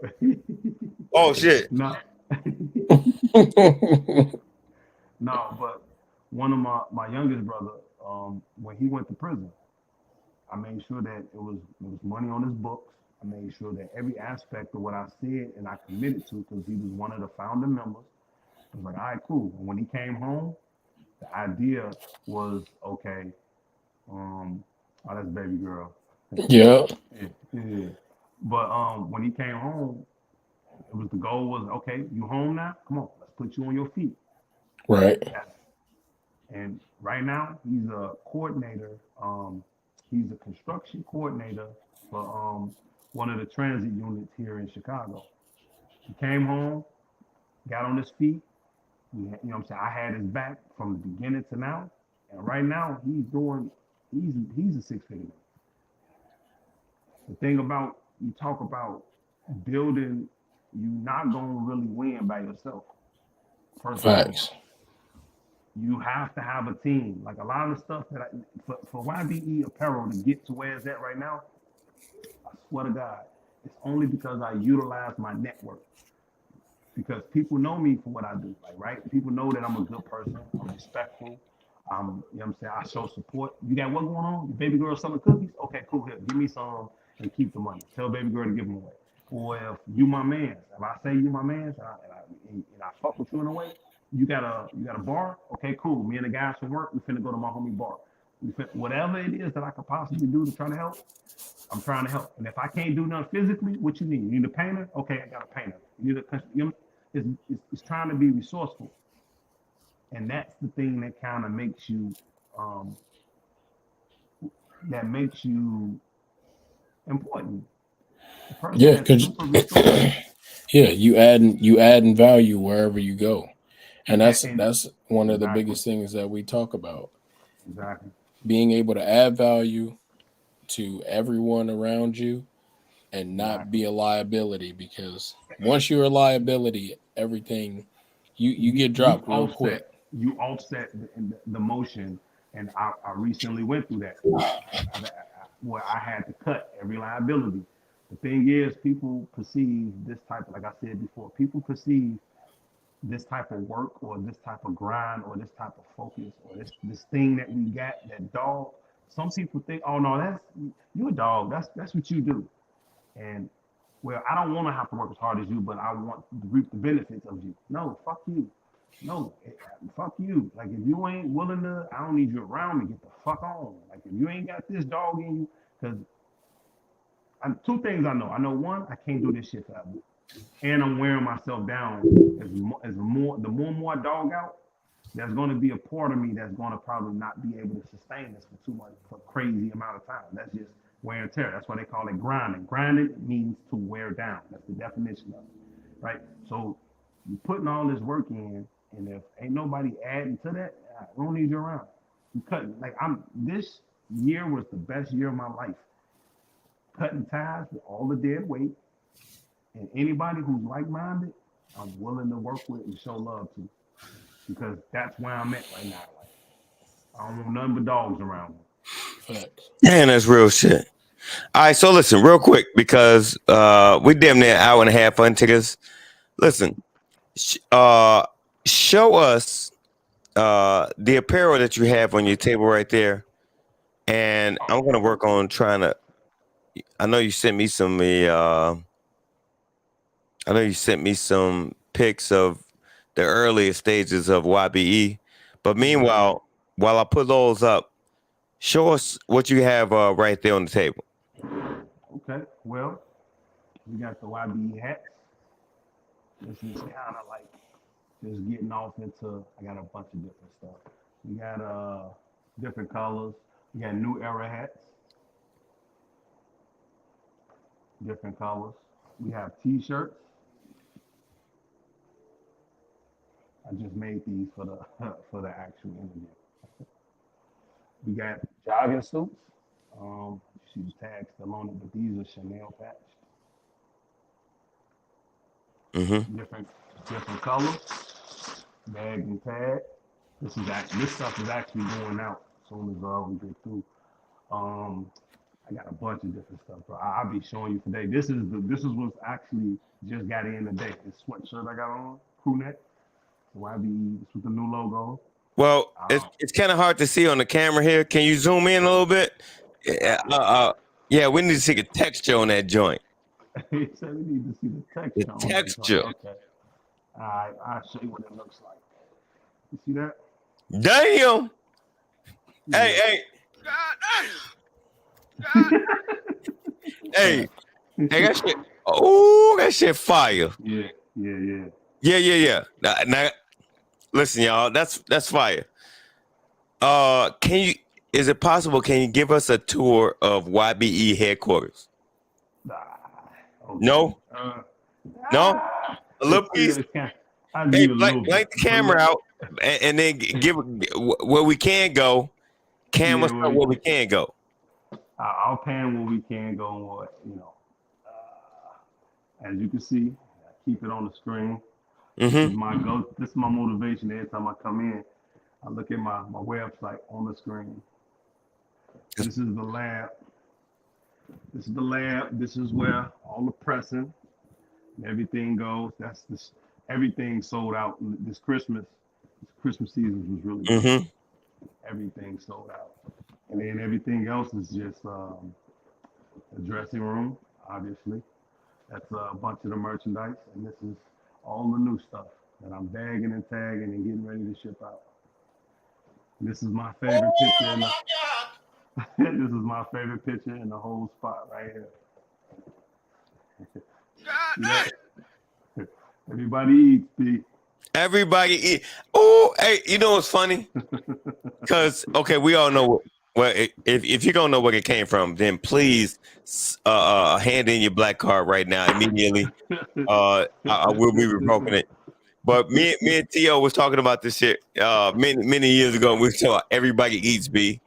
S1: Oh shit.
S3: No. No, but one of my youngest brother, when he went to prison, I made sure that it was money on his books. I made sure that every aspect of what I said and I committed to, because he was one of the founding members. I was like, all right, cool. And when he came home, the idea was, okay, oh, that's baby girl.
S2: Yeah.
S3: Yeah. But when he came home, the goal was, okay, you home now? Come on, let's put you on your feet.
S2: Right.
S3: And right now, he's a coordinator. He's a construction coordinator for one of the transit units here in Chicago. He came home, got on his feet. You know what I'm saying? I had his back from the beginning to now. And right now, he's a six-figure. The thing about, you talk about building, you're not going to really win by yourself. First
S2: Facts.
S3: You have to have a team. Like a lot of the stuff that for YBE Apparel to get to where it's at right now, I swear to God, it's only because I utilize my network. Because people know me for what I do, like, right? People know that I'm a good person. I'm respectful. You know what I'm saying? I show support. You got what going on? Your baby girl selling cookies? Okay, cool. Here, give me some and keep the money. Tell baby girl to give them away. Or if you my man, if I say you my man, and I fuck with you in a way, you got a bar? Okay, cool. Me and the guys from work, we finna go to my homie bar. Whatever it is that I could possibly do to try to help, I'm trying to help. And if I can't do nothing physically, what you need? You need a painter? Okay, I got a painter. You need it's trying to be resourceful. And that's the thing that kind of makes you important.
S2: Yeah, because yeah, you adding value wherever you go. And that's one of the biggest things that we talk about.
S3: Exactly.
S2: Being able to add value to everyone around you and not be a liability, because once you're a liability, everything you get dropped real quick.
S3: You offset the motion, and I recently went through that where I had to cut every liability. The thing is, people perceive this type, like I said before, people perceive this type of work or this type of grind or this type of focus or this thing that we got, that dog. Some people think, oh no, you're a dog. That's what you do. And well, I don't want to have to work as hard as you, but I want to reap the benefits of you. No, fuck you. No, fuck you. Like, if you ain't willing to, I don't need you around me. Get the fuck on. Like, if you ain't got this dog in you, because two things I know. I know, one, I can't do this shit forever, and I'm wearing myself down. The more I dog out, there's going to be a part of me that's going to probably not be able to sustain this for crazy amount of time. That's just wear and tear. That's why they call it grinding. Grinding means to wear down. That's the definition of it, right? So you're putting all this work in, and if ain't nobody adding to that, I don't need you around. You cutting this year was the best year of my life. Cutting ties with all the dead weight, and anybody who's like-minded, I'm willing to work with and show love to, because that's where I'm at right now. Like, I don't want nothing but dogs around me.
S2: Facts.
S1: Man, that's real shit. All right, so listen, real quick, because we damn near an hour and a half into this. Listen, show us the apparel that you have on your table right there, and I'm gonna work on trying to. I know you sent me some. I know you sent me some pics of the earlier stages of YBE, but meanwhile, while I put those up, show us what you have right there on the table.
S3: Okay, well, we got the YBE hats. This is kind of like just getting off into. I got a bunch of different stuff. We got different colors. We got new era hats, different colors. We have T-shirts. I just made these for the actual interview. We got jogging suits. You see the tags still on it, but these are Chanel patched. Different colors. Bag and tag. This stuff is actually going out as soon as we get through. I got a bunch of different stuff, bro. I'll be showing you today. This is what's actually just got in today. This sweatshirt I got on, crew neck. YBE, this with the new logo.
S1: Well, it's kind of hard to see on the camera here. Can you zoom in a little bit? Yeah, we need to see the texture on that joint.
S3: He said we need to see the texture.
S1: The texture.
S3: Okay. All right, I'll show you what it looks like. You see that?
S1: Damn. Yeah. Hey. God damn. Hey, that shit. Oh, that shit fire.
S3: Yeah.
S1: Now, listen, y'all. That's fire. Is it possible? Can you give us a tour of YBE headquarters?
S3: Okay.
S1: No. No. A little piece. Hey, blank the camera out, and then give where we can go. Camera stuff where we can go.
S3: I'll pan where we can go and what as you can see, I keep it on the screen. This is my motivation every time I come in. I look at my website on the screen. This is the lab. This is where all the pressing and everything goes. Everything sold out this Christmas. This Christmas season was really good. Everything sold out. And then everything else is just a dressing room, obviously. That's a bunch of the merchandise. And this is all the new stuff that I'm bagging and tagging and getting ready to ship out. And this is my favorite picture. This is my favorite picture in the whole spot right here. Everybody eats, B.
S1: Everybody eat. Oh, hey, you know what's funny? Because we all know. Well, if you don't know where it came from, then please hand in your black card right now immediately. I will be revoking it. But me and T.O. was talking about this shit many years ago. And we saw everybody eats, B.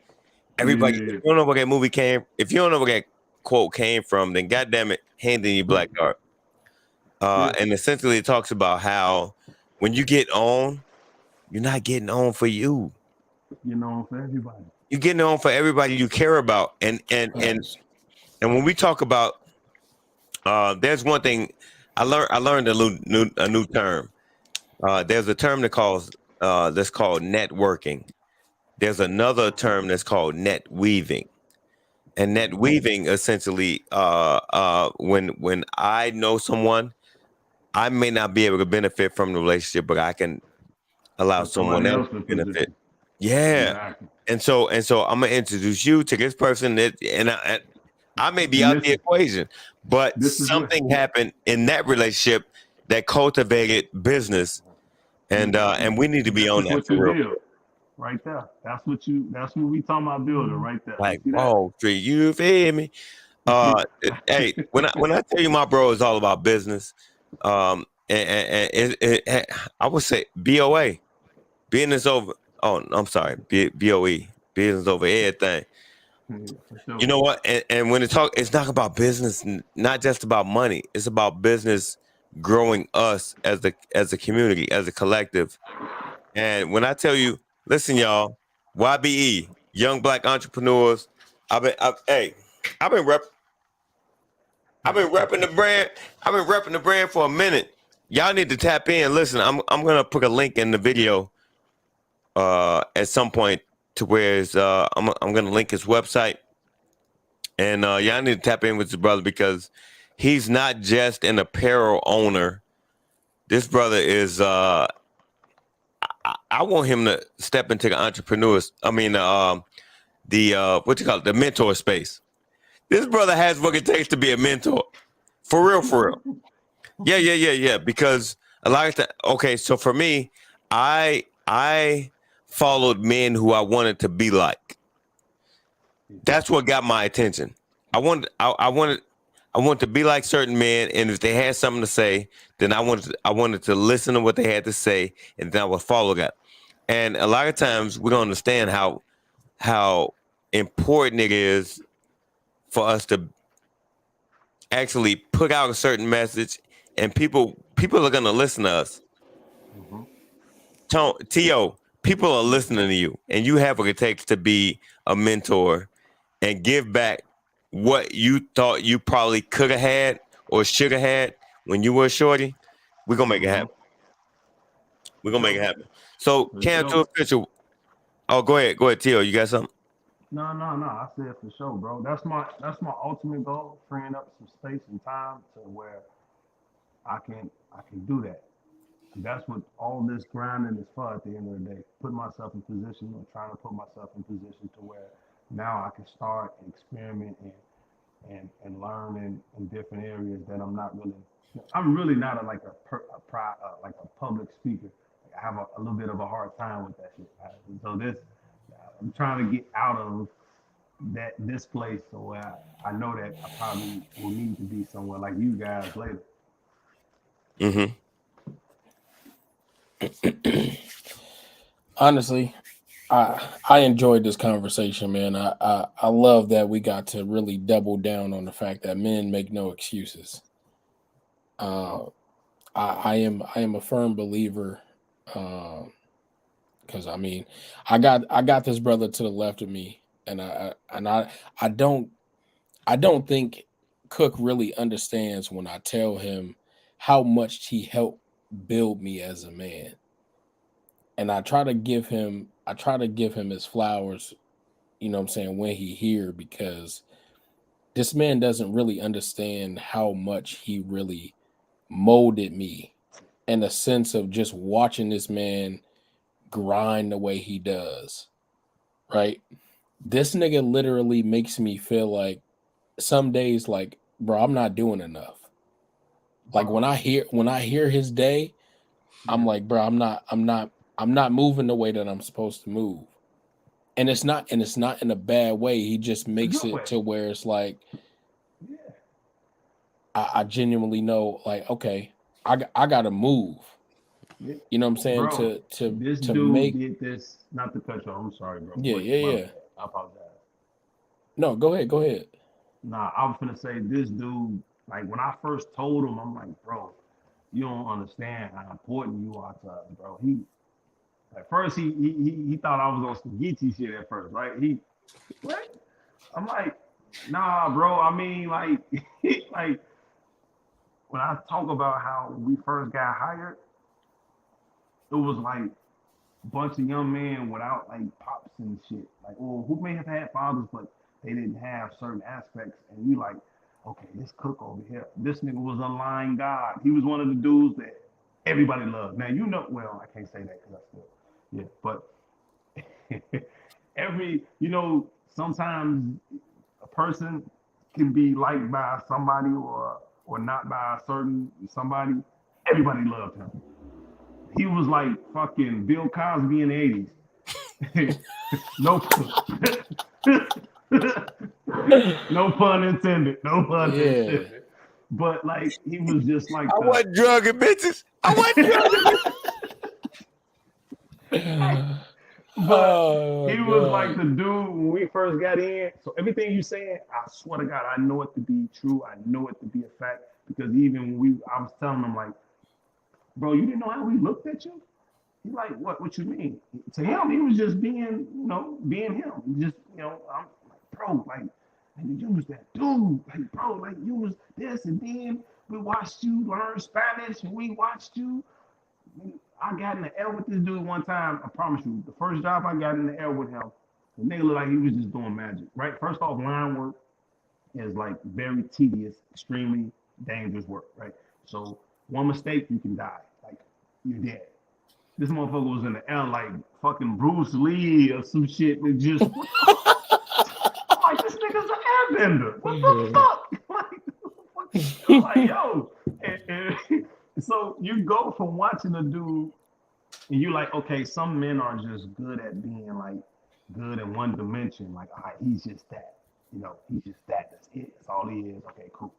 S1: Everybody. If you don't know where that movie came, if you don't know where that quote came from, then goddamn it, hand in your black card. And essentially, it talks about how when you get on, you're not getting on for you.
S3: You're on for everybody.
S1: You're getting on for everybody you care about. And when we talk about, there's one thing I learned a new term. There's a term that's called networking. There's another term that's called net weaving. And net weaving essentially, when I know someone, I may not be able to benefit from the relationship, but I can allow someone else to benefit. Yeah. Exactly. And so I'm gonna introduce you to this person and I may be out the equation, but something happened in that relationship that cultivated business. And we need to be on that
S3: what
S1: for
S3: you
S1: real.
S3: build right there. That's what we talking about building right there.
S1: Like
S3: You see
S1: Wall Street, you feel me? Hey, when I tell you my bro is all about business, I would say BOA, business over. Oh, I'm sorry, BOE, business over everything.
S3: For sure.
S1: You know what? And when it's not about business, not just about money. It's about business growing us as a community, as a collective. And when I tell you, listen, y'all, YBE, Young Black Entrepreneurs. Hey, I've been rep, I've been repping the brand. I've been repping the brand for a minute. Y'all need to tap in. Listen, I'm gonna put a link in the video at some point to where I'm gonna link his website. And y'all need to tap in with his brother because he's not just an apparel owner. This brother is I want him to step into the entrepreneurs. I mean the what you call it, the mentor space. This brother has what it takes to be a mentor. For real, for real. Yeah. Because a lot of times, okay, so for me, I followed men who I wanted to be like. That's what got my attention. I wanted to be like certain men, and if they had something to say, then I wanted to listen to what they had to say, and then I would follow that. And a lot of times we don't understand how important it is for us to actually put out a certain message, and people are gonna listen to us. T.O., people are listening to you, and you have what it takes to be a mentor and give back what you thought you probably could have had or should have had when you were a shorty. We're gonna make it happen. We're gonna make it happen. So, Cam to official. Oh, go ahead, T.O. You got something?
S3: No. I said for sure, bro. That's my ultimate goal, freeing up some space and time to where I can do that. And that's what all this grinding is for at the end of the day. Put myself in position or trying to put myself in position to where now I can start and experiment and learn in different areas that I'm really not like a public speaker. I have a little bit of a hard time with that shit. So I'm trying to get out of this place so I know that I probably will need to be somewhere like you guys later.
S1: Mm-hmm.
S2: Honestly, I enjoyed this conversation, man. I love that we got to really double down on the fact that men make no excuses. I am a firm believer, because I mean, I got this brother to the left of me, and I don't think Cook really understands when I tell him how much he helped build me as a man. And I try to give him his flowers, you know what I'm saying, when he here, because this man doesn't really understand how much he really molded me in the sense of just watching this man grind the way he does. Right? This nigga literally makes me feel like some days, like, bro, I'm not doing enough. Like when I hear his day, I'm like, bro, I'm not moving the way that I'm supposed to move. And it's not in a bad way. He just makes it to where it's like, I genuinely know, like, okay, I gotta move. You know what I'm saying?
S3: Bro, this
S2: to
S3: dude
S2: make
S3: did this, not to cut you off, I'm sorry, bro.
S2: yeah.
S3: I apologize.
S2: No, go ahead.
S3: Nah, I was gonna say this dude, like when I first told him, I'm like, bro, you don't understand how important you are to us, bro. At first he thought I was on some Ycctg shit at first, right? What? I'm like, nah, bro. I mean, like, like when I talk about how we first got hired, it was like a bunch of young men without like pops and shit, like, or who may have had fathers, but they didn't have certain aspects. And you like, okay, this Cook over here, this nigga was a lying god. He was one of the dudes that everybody loved. Now well, I can't say that because I still, yeah, but sometimes a person can be liked by somebody or not by a certain somebody. Everybody loved him. he was like fucking Bill Cosby in the 80s. No no pun intended. No pun intended. But like he was just like
S1: I wasn't drugging bitches. I wasn't drugging.
S3: But he was like the dude when we first got in. So everything you saying, I swear to God, I know it to be true. I know it to be a fact because even when I was telling him like, bro, you didn't know how we looked at you. He's like, what you mean? To him, he was just being, being him. Just, I'm like, bro, like, you was that dude. Like, bro, like, you was this. And then we watched you learn Spanish and we watched you. I got in the air with this dude one time. I promise you, the first job I got in the air with him, the nigga looked like he was just doing magic, right? First off, line work is like very tedious, extremely dangerous work, right? So one mistake, you can die. Like, you're dead. This motherfucker was in the air like fucking Bruce Lee or some shit that just I'm like, this nigga's an airbender. What the fuck? Like, yo. And so you go from watching a dude and you like, okay, some men are just good at being like good in one dimension. Like, all right, he's just that. He's just that. That's it. That's all he is. Okay, cool.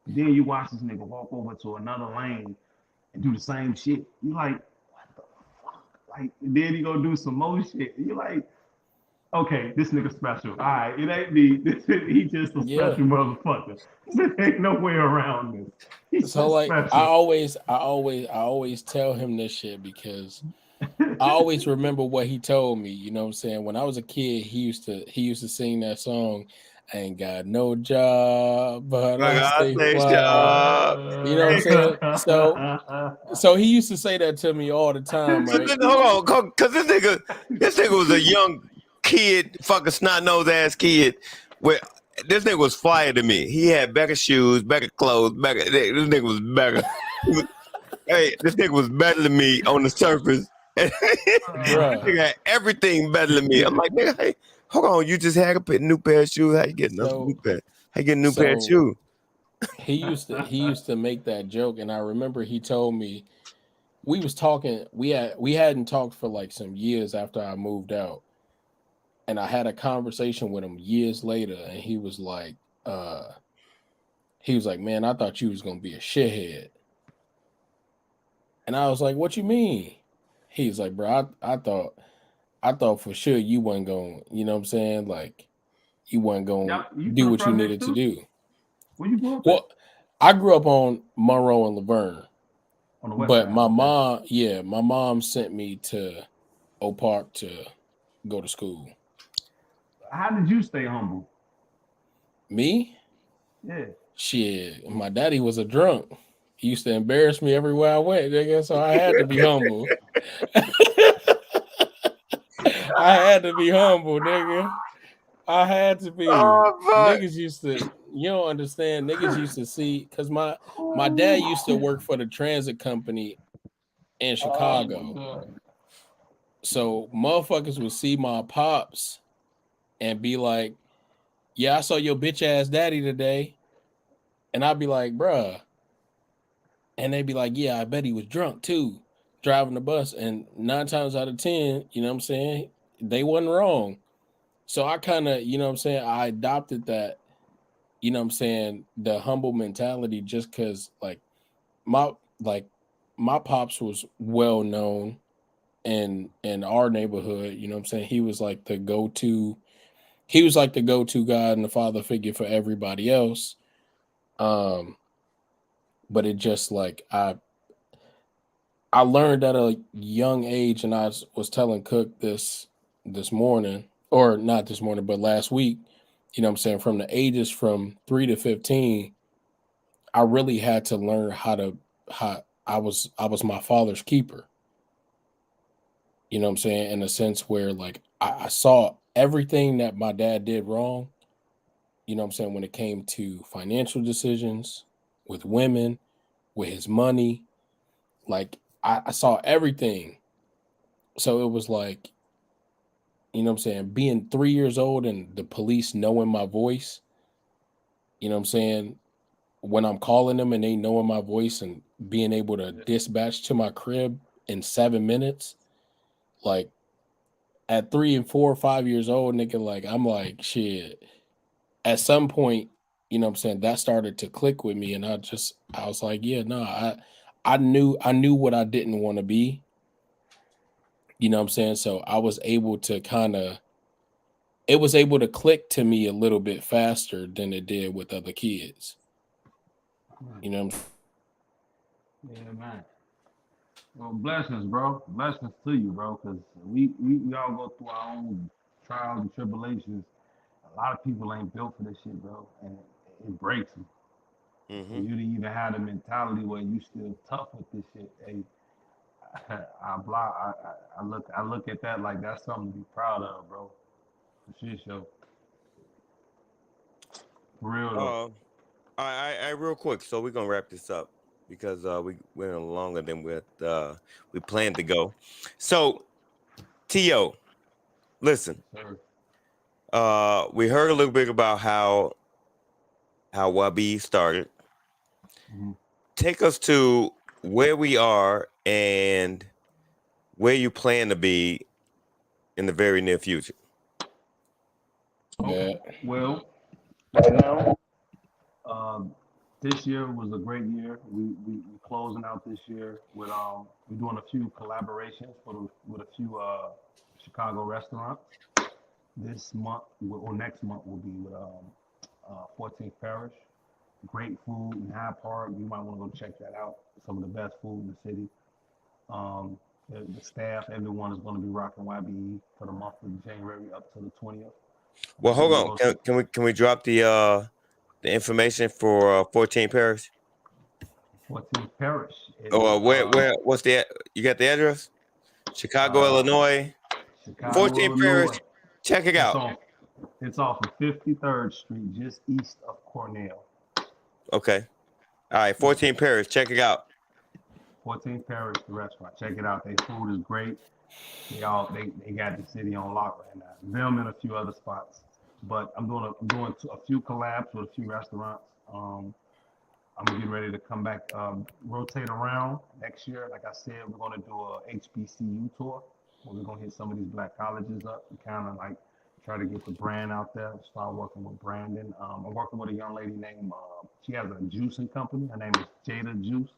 S3: Then you watch this nigga walk over to another lane and do the same shit. You like, like, then he gonna do some more shit. You like, okay, this nigga special. All right, it ain't me. He just a special motherfucker. There ain't no way around this. He's
S2: so like,
S3: special.
S2: I always tell him this shit because I always remember what he told me. You know what I'm saying? When I was a kid, he used to sing that song. I ain't got no job, but I stay fly. You know what I'm saying? So he used to say that to me all the time, right?
S1: Hold on, because this nigga was a young kid, fucking snot-nosed ass kid. This nigga was flyer to me. He had better shoes, better clothes, better. This nigga was better. Hey, this nigga was better than me on the surface. This nigga had everything better than me. I'm like, nigga, hey, hold on, you just had a new pair of shoes. How you getting a new pair? How you getting a new pair of shoes?
S2: He used to make that joke, and I remember he told me we was talking. We hadn't talked for like some years after I moved out, and I had a conversation with him years later, and he was like, man, I thought you was gonna be a shithead, and I was like, what you mean? He's like, bro, I thought for sure you wasn't going, you know what I'm saying? Like, you wasn't going to do what you needed to do.
S3: Where you grew up?
S2: Well, I grew up on Monroe and Laverne. But my mom sent me to Oak Park to go to school.
S3: How did you stay humble?
S2: Me?
S3: Yeah.
S2: Shit, my daddy was a drunk. He used to embarrass me everywhere I went, nigga, so I had to be humble. I had to be humble, nigga. I had to be. Niggas used to, you don't understand. Niggas used to see, because my dad used to work for the transit company in Chicago. So motherfuckers would see my pops and be like, yeah, I saw your bitch ass daddy today. And I'd be like, bruh. And they'd be like, yeah, I bet he was drunk too, driving the bus. And 9 times out of 10, you know what I'm saying? They wasn't wrong. So I kind of, you know what I'm saying? I adopted that, you know what I'm saying? The humble mentality, just because my pops was well known in our neighborhood. You know what I'm saying? He was like the go-to guy and the father figure for everybody else. But it just like, I learned at a young age, and I was telling Cook this morning, or not this morning, but last week, you know what I'm saying, from the ages from 3 to 15, I really had to learn how I was my father's keeper. You know what I'm saying? In a sense where like I saw everything that my dad did wrong, you know what I'm saying, when it came to financial decisions, with women, with his money. Like I saw everything. So it was like, you know what I'm saying, being 3 years old and the police knowing my voice, you know what I'm saying, when I'm calling them and they knowing my voice and being able to dispatch to my crib in 7 minutes, like at 3 and 4 or 5 years old, nigga, like I'm like, shit. At some point, you know what I'm saying, that started to click with me, and I was like, yeah, no, I knew what I didn't want to be. You know what I'm saying? So I was able to it was able to click to me a little bit faster than it did with other kids. You know what I'm
S3: Yeah, man. Well, blessings, bro. Blessings to you, bro, because we all go through our own trials and tribulations. A lot of people ain't built for this shit, bro, and it breaks them. For
S1: Mm-hmm.
S3: you to even have the mentality where you still tough with this shit, hey, I look at that like that's something to be proud of, bro. For shit show. For real though.
S1: I real quick. So we're gonna wrap this up because we went on longer than we planned to go. So To, listen.
S3: Sir.
S1: We heard a little bit about how YB started.
S3: Mm-hmm.
S1: Take us to where we are and where you plan to be in the very near future.
S3: Okay.
S2: saying?
S3: Well, right now, um, this year was a great year. We closing out this year with we're doing a few collaborations with a few Chicago restaurants. This month or next month will be with 14th Parish. Great food in Hyde Park. You might want to go check that out. Some of the best food in the city. The staff, everyone is going to be rocking YBE for the month of January up to the 20th.
S1: Well, hold on. Can we drop the information for 14 Parish?
S3: 14th Parish. It's
S1: Or what's you got the address? Chicago,
S3: uh,
S1: Illinois.
S3: Chicago,
S1: 14 Parish.
S3: Illinois.
S1: Check it
S3: It's
S1: out.
S3: on it's off of 53rd Street, just east of Cornell.
S1: Okay. All right. 14 Parish. Check it out.
S3: 14th Parish, the restaurant. Check it out. Their food is great. They got the city on lock right now. Them and a few other spots. But I'm doing a few collabs with a few restaurants. I'm getting ready to come back, rotate around next year. Like I said, we're going to do a HBCU tour where we're going to hit some of these black colleges up and kind of like try to get the brand out there. Start working with Brandon. I'm working with a young lady named, she has a juicing company. Her name is Jada Juice.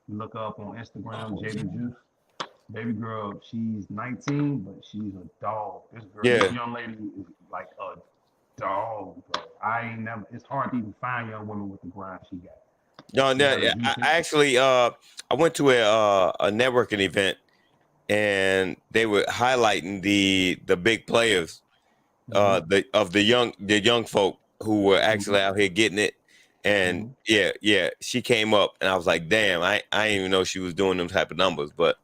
S3: You look her up on Instagram, Jada Juice. Baby girl, she's 19, but she's a dog. This
S1: Yeah.
S3: young lady is like a dog, bro. I ain't never. It's hard to even find young women with the grind she got.
S1: No,
S3: She
S1: no,
S3: has a
S1: I
S3: juicing.
S1: actually I went to a networking event and they were highlighting the big players,
S3: Mm-hmm,
S1: the young folk who were
S3: mm-hmm,
S1: actually out here getting it. And
S3: mm-hmm.
S1: yeah, she came up and I was like, damn, I didn't even know she was doing them type of numbers. But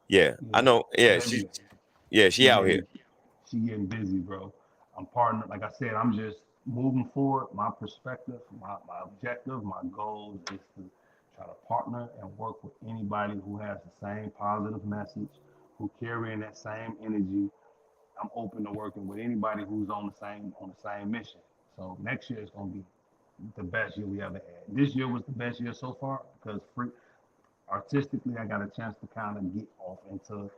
S1: yeah, I
S3: Yeah,
S1: know. Yeah,
S3: baby,
S1: she
S3: she
S1: out here.
S3: getting busy, bro. I'm partner. Like I said, I'm just moving forward. My perspective, my objective, my goal is to try to partner and work with anybody who has the same positive message, who carrying that same energy. I'm open to working with anybody who's on the same mission. So next year is gonna be the best year we ever had. This year was the best year so far because artistically I got a chance to kind of get off into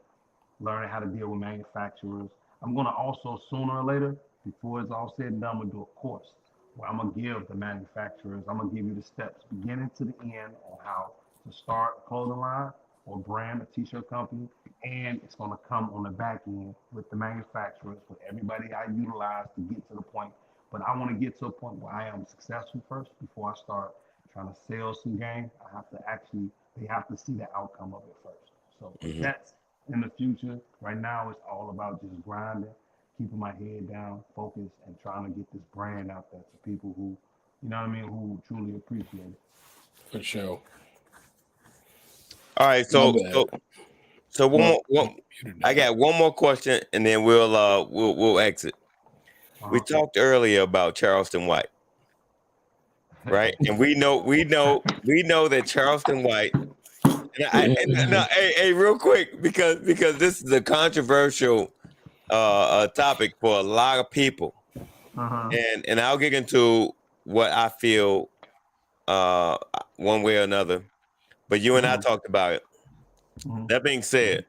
S3: learning how to deal with manufacturers. I'm gonna also sooner or later, before it's all said and done, we'll do a course where I'm gonna give the manufacturers, I'm gonna give you the steps beginning to the end on how to start a clothing line or brand a t-shirt company, and it's gonna come on the back end with the manufacturers, with everybody I utilize to get to the point. But I want to get to a point where I am successful first before I start trying to sell some game. They have to see the outcome of it first. So
S1: Hmm.
S3: that's in the future. Right now, it's all about just grinding, keeping my head down, focused, and trying to get this brand out there to people who, you know what I mean, who truly appreciate it.
S2: For sure.
S1: All right,
S2: My
S1: so
S2: bad.
S1: one
S2: My
S1: more.
S2: computer
S1: I
S2: died.
S1: got one more question, and then we'll exit. We
S3: Uh-huh.
S1: talked earlier about Charleston White, right? And we know that Charleston White. No, hey, real quick, because this is a controversial topic for a lot of people,
S3: Uh-huh.
S1: and I'll get into what I feel one way or another. But you and I
S3: Uh-huh.
S1: talked about it.
S3: Mhm.
S1: That being said,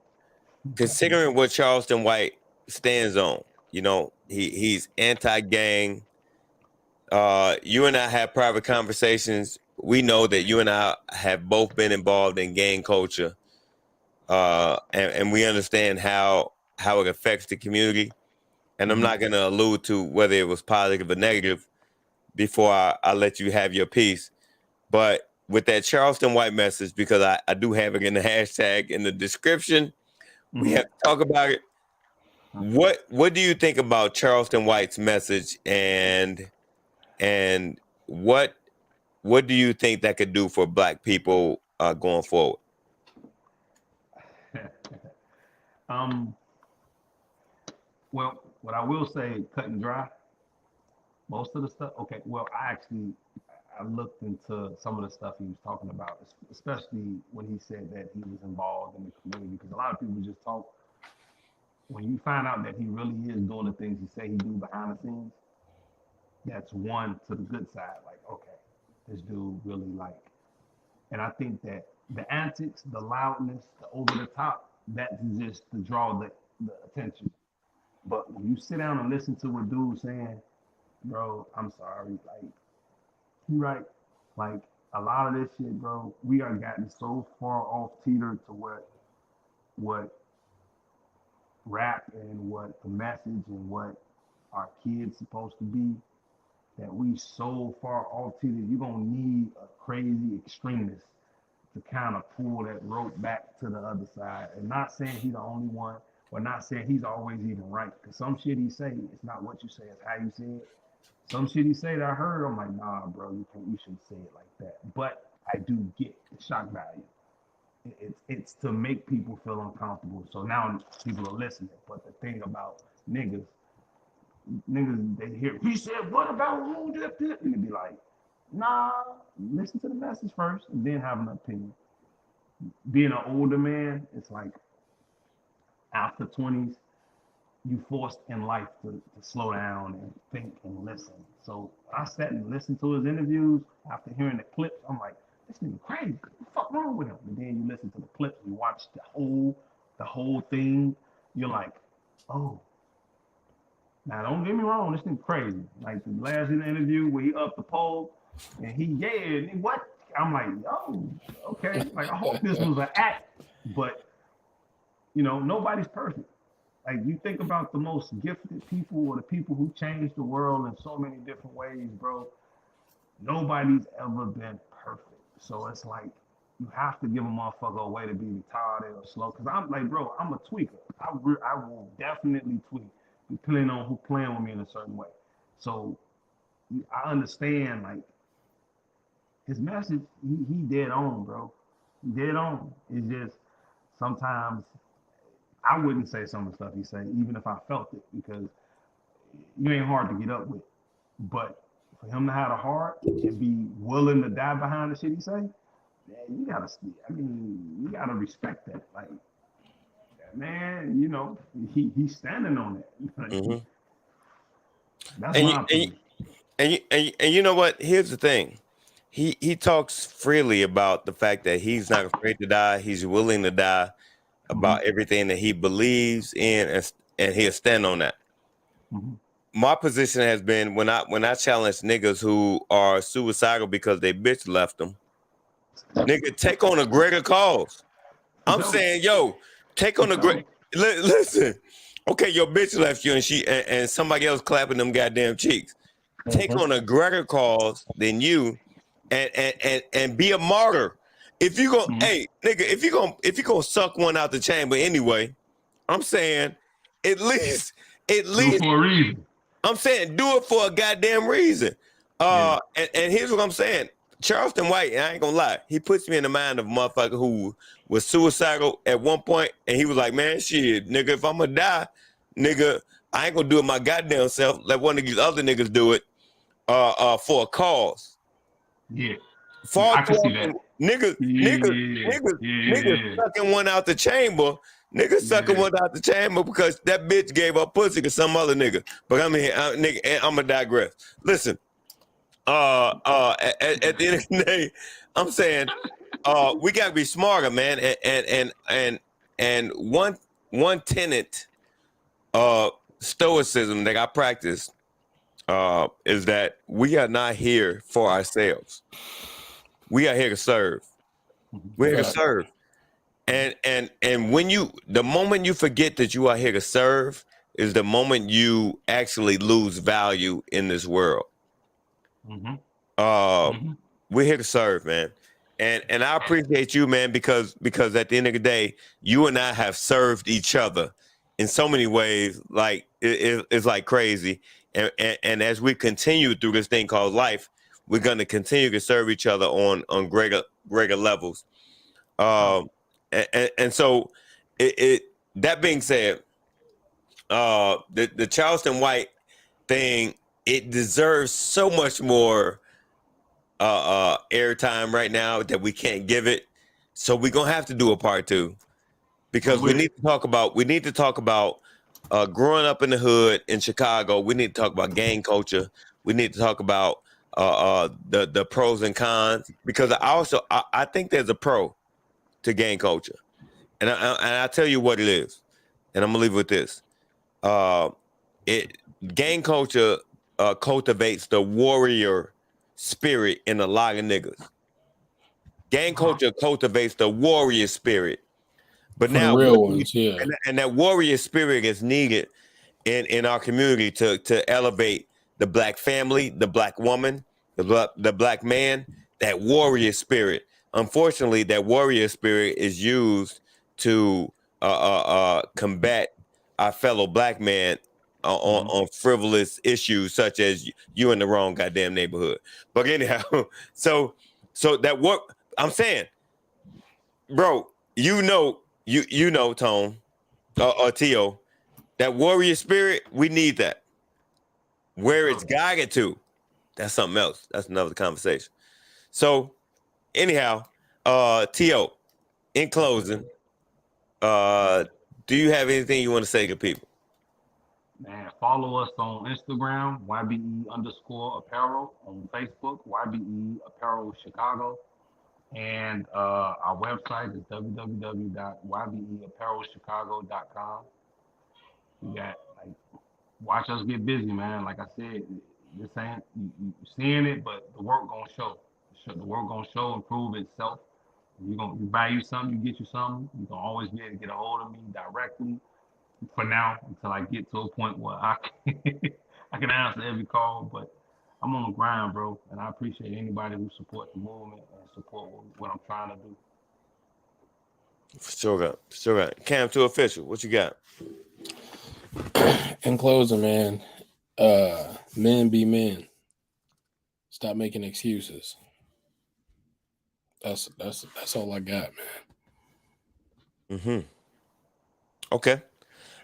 S1: considering what Charleston White stands on, you know, he's anti-gang. You and I have private conversations. We know that you and I have both been involved in gang culture, and we understand how it affects the community. And I'm not going to allude to whether it was positive or negative before I let you have your piece. But with that Charleston White message, because I do have it in the hashtag in the description, we have to talk about it. What do you think about Charleston White's message, and what do you think that could do for Black people going forward?
S3: Well, what I will say, cut and dry, most of the stuff. Okay, well, I looked into some of the stuff he was talking about, especially when he said that he was involved in the community. Because a lot of people just talk. When you find out that he really is doing the things he say he do behind the scenes, that's one to the good side. Like, okay, this dude really like. And I think that the antics, the loudness, the over the top, that's just to draw the attention. But when you sit down and listen to what dude's saying, bro, I'm sorry, like he right. Like a lot of this shit, bro, we are gotten so far off teeter to what rap and what the message and what our kids supposed to be, that we so far off teeter. You're gonna need a crazy extremist to kind of pull that rope back to the other side. And not saying he's the only one, or not saying he's always even right. Because some shit he say, it's not what you say, it's how you say it. Some shit he say that I heard, I'm like, nah, bro, you shouldn't say it like that. But I do get the shock value. It's to make people feel uncomfortable. So now people are listening. But the thing about niggas, they hear, he said, what about who did this? And they be like, nah, listen to the message first and then have an opinion. Being an older man, it's like after 20s, you forced in life to slow down and think and listen. So I sat and listened to his interviews after hearing the clips. I'm like, this nigga crazy. What the fuck wrong with him? And then you listen to the clips, you watch the whole thing. You're like, oh. Now don't get me wrong, this nigga crazy. Like the last interview where he upped the poll and and what? I'm like, yo, okay. Like I hope this was an act, but you know, nobody's perfect. Like you think about the most gifted people or the people who changed the world in so many different ways, bro. Nobody's ever been perfect. So it's like you have to give a motherfucker a way to be retarded or slow. Cause I'm like, bro, I'm a tweaker. I will definitely tweak, depending on who playing with me in a certain way. So I understand like his message. He dead on, bro. He dead on. It's just sometimes I wouldn't say some of the stuff he say, even if I felt it, because you ain't hard to get up with. But for him to have a heart and be willing to die behind the shit he say, man, you gotta respect that. Like, man, you know, he's standing on that. Like, that's my opinion.
S1: And you know what? Here's the thing. He talks freely about the fact that he's not afraid to die. He's willing to die about everything that he believes in, and he'll stand on that. My position has been when I challenge niggas who are suicidal because they bitch left them, nigga, take on a greater cause. I'm saying, yo, take on a great. Listen, okay, your bitch left you, and somebody else clapping them goddamn cheeks. Take on a greater cause than you, and be a martyr. If you go, hey, nigga, if you gonna suck one out the chamber anyway, I'm saying at least
S3: do it for a reason.
S1: I'm saying do it for a goddamn reason. And here's what I'm saying. Charleston White, and I ain't gonna lie, he puts me in the mind of a motherfucker who was suicidal at one point, and he was like, man, shit, nigga, if I'm gonna die, nigga, I ain't gonna do it my goddamn self. Let one of these other niggas do it for a cause.
S3: Yeah.
S1: I
S3: can see that.
S1: Niggas sucking one out the chamber. Niggas sucking one out the chamber because that bitch gave up pussy to some other nigga. But I'm gonna digress. Listen, at the end of the day, I'm saying we got to be smarter, man. And one tenet stoicism that I practice is that we are not here for ourselves. We are here to serve. We're here to serve. And when the moment you forget that you are here to serve is the moment you actually lose value in this world. We're here to serve, man. And I appreciate you, man, because at the end of the day, you and I have served each other in so many ways, like it's like crazy. And as we continue through this thing called life, we're going to continue to serve each other on greater levels. And so that being said, the Charleston White thing, it deserves so much more airtime right now that we can't give it. So we're gonna have to do a part 2 because we need to talk about growing up in the hood in Chicago. We need to talk about gang culture. We need to talk about the pros and cons, because I think there's a pro to gang culture, and I tell you what it is, and I'm gonna leave with this. Gang culture cultivates the warrior spirit in a lot of niggas. Gang culture cultivates the warrior spirit, but
S2: For
S1: now
S2: the real ones, yeah.
S1: and that warrior spirit is needed in our community to elevate the black family, the black woman, the black man. That warrior spirit. Unfortunately, that warrior spirit is used to combat our fellow black man on frivolous issues such as you in the wrong goddamn neighborhood. But anyhow, so that what I'm saying, bro, you know, Tone or T.O., that warrior spirit, we need that. Where it's guided to, that's something else. That's another conversation. So anyhow, T.O., in closing, do you have anything you want to say to people?
S3: Man, follow us on Instagram, YBE_apparel, on Facebook, YBE Apparel Chicago, and our website is www.ybeapparelchicago.com. We got, like, watch us get busy, man. Like I said, this ain't you seeing it, but the work gonna show. The work gonna show and prove itself. You buy you something, you get you something. You gonna always be able to get a hold of me directly. For now, until I get to a point where I can answer every call, but I'm on the grind, bro, and I appreciate anybody who supports the movement and support what I'm trying to do.
S1: For sure. Cam 2 official, what you got?
S2: In closing, man, men be men. Stop making excuses. That's all I got, man.
S1: Okay.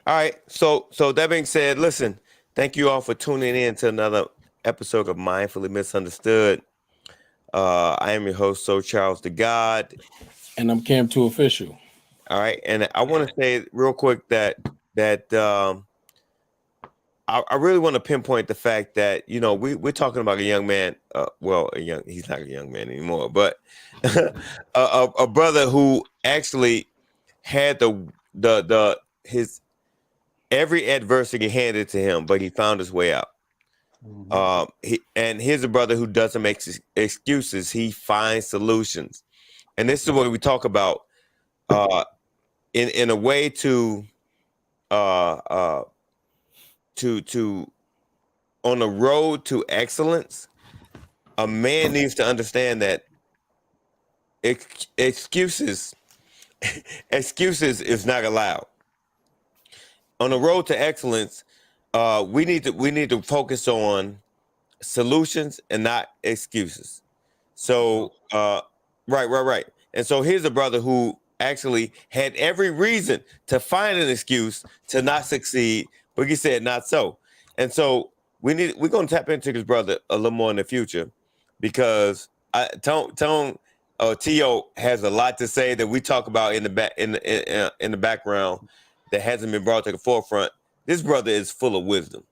S1: All right. So that being said, listen, thank you all for tuning in to another episode of Mindfully Misunderstood. I am your host, So Charles the God.
S2: And I'm Cam 2 official.
S1: All right. And I want to say real quick that I really want to pinpoint the fact that, you know, we're talking about a young man. He's not a young man anymore, but a brother who actually had his every adversity handed to him, but he found his way out. Here's a brother who doesn't make excuses. He finds solutions. And this is what we talk about in a way to on the road to excellence. A man needs to understand that excuses is not allowed. On the road to excellence, we need to focus on solutions and not excuses. So, right. And so here's a brother who actually had every reason to find an excuse to not succeed, but he said not so. And so we're going to tap into this brother a little more in the future, because Tone T.O. has a lot to say that we talk about in the background that hasn't been brought to the forefront. This brother is full of wisdom.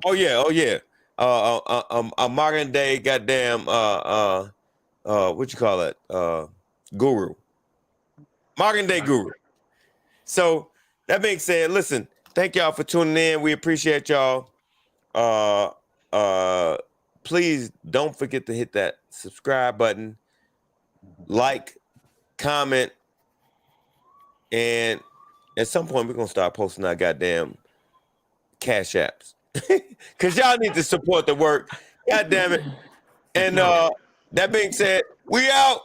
S1: Oh yeah. a modern day goddamn what you call it, guru, modern day guru. So that being said, listen, thank y'all for tuning in. We appreciate y'all. Please don't forget to hit that subscribe button, like, comment, and at some point we're gonna start posting our goddamn cash apps because y'all need to support the work. God damn it. And that being said, we out.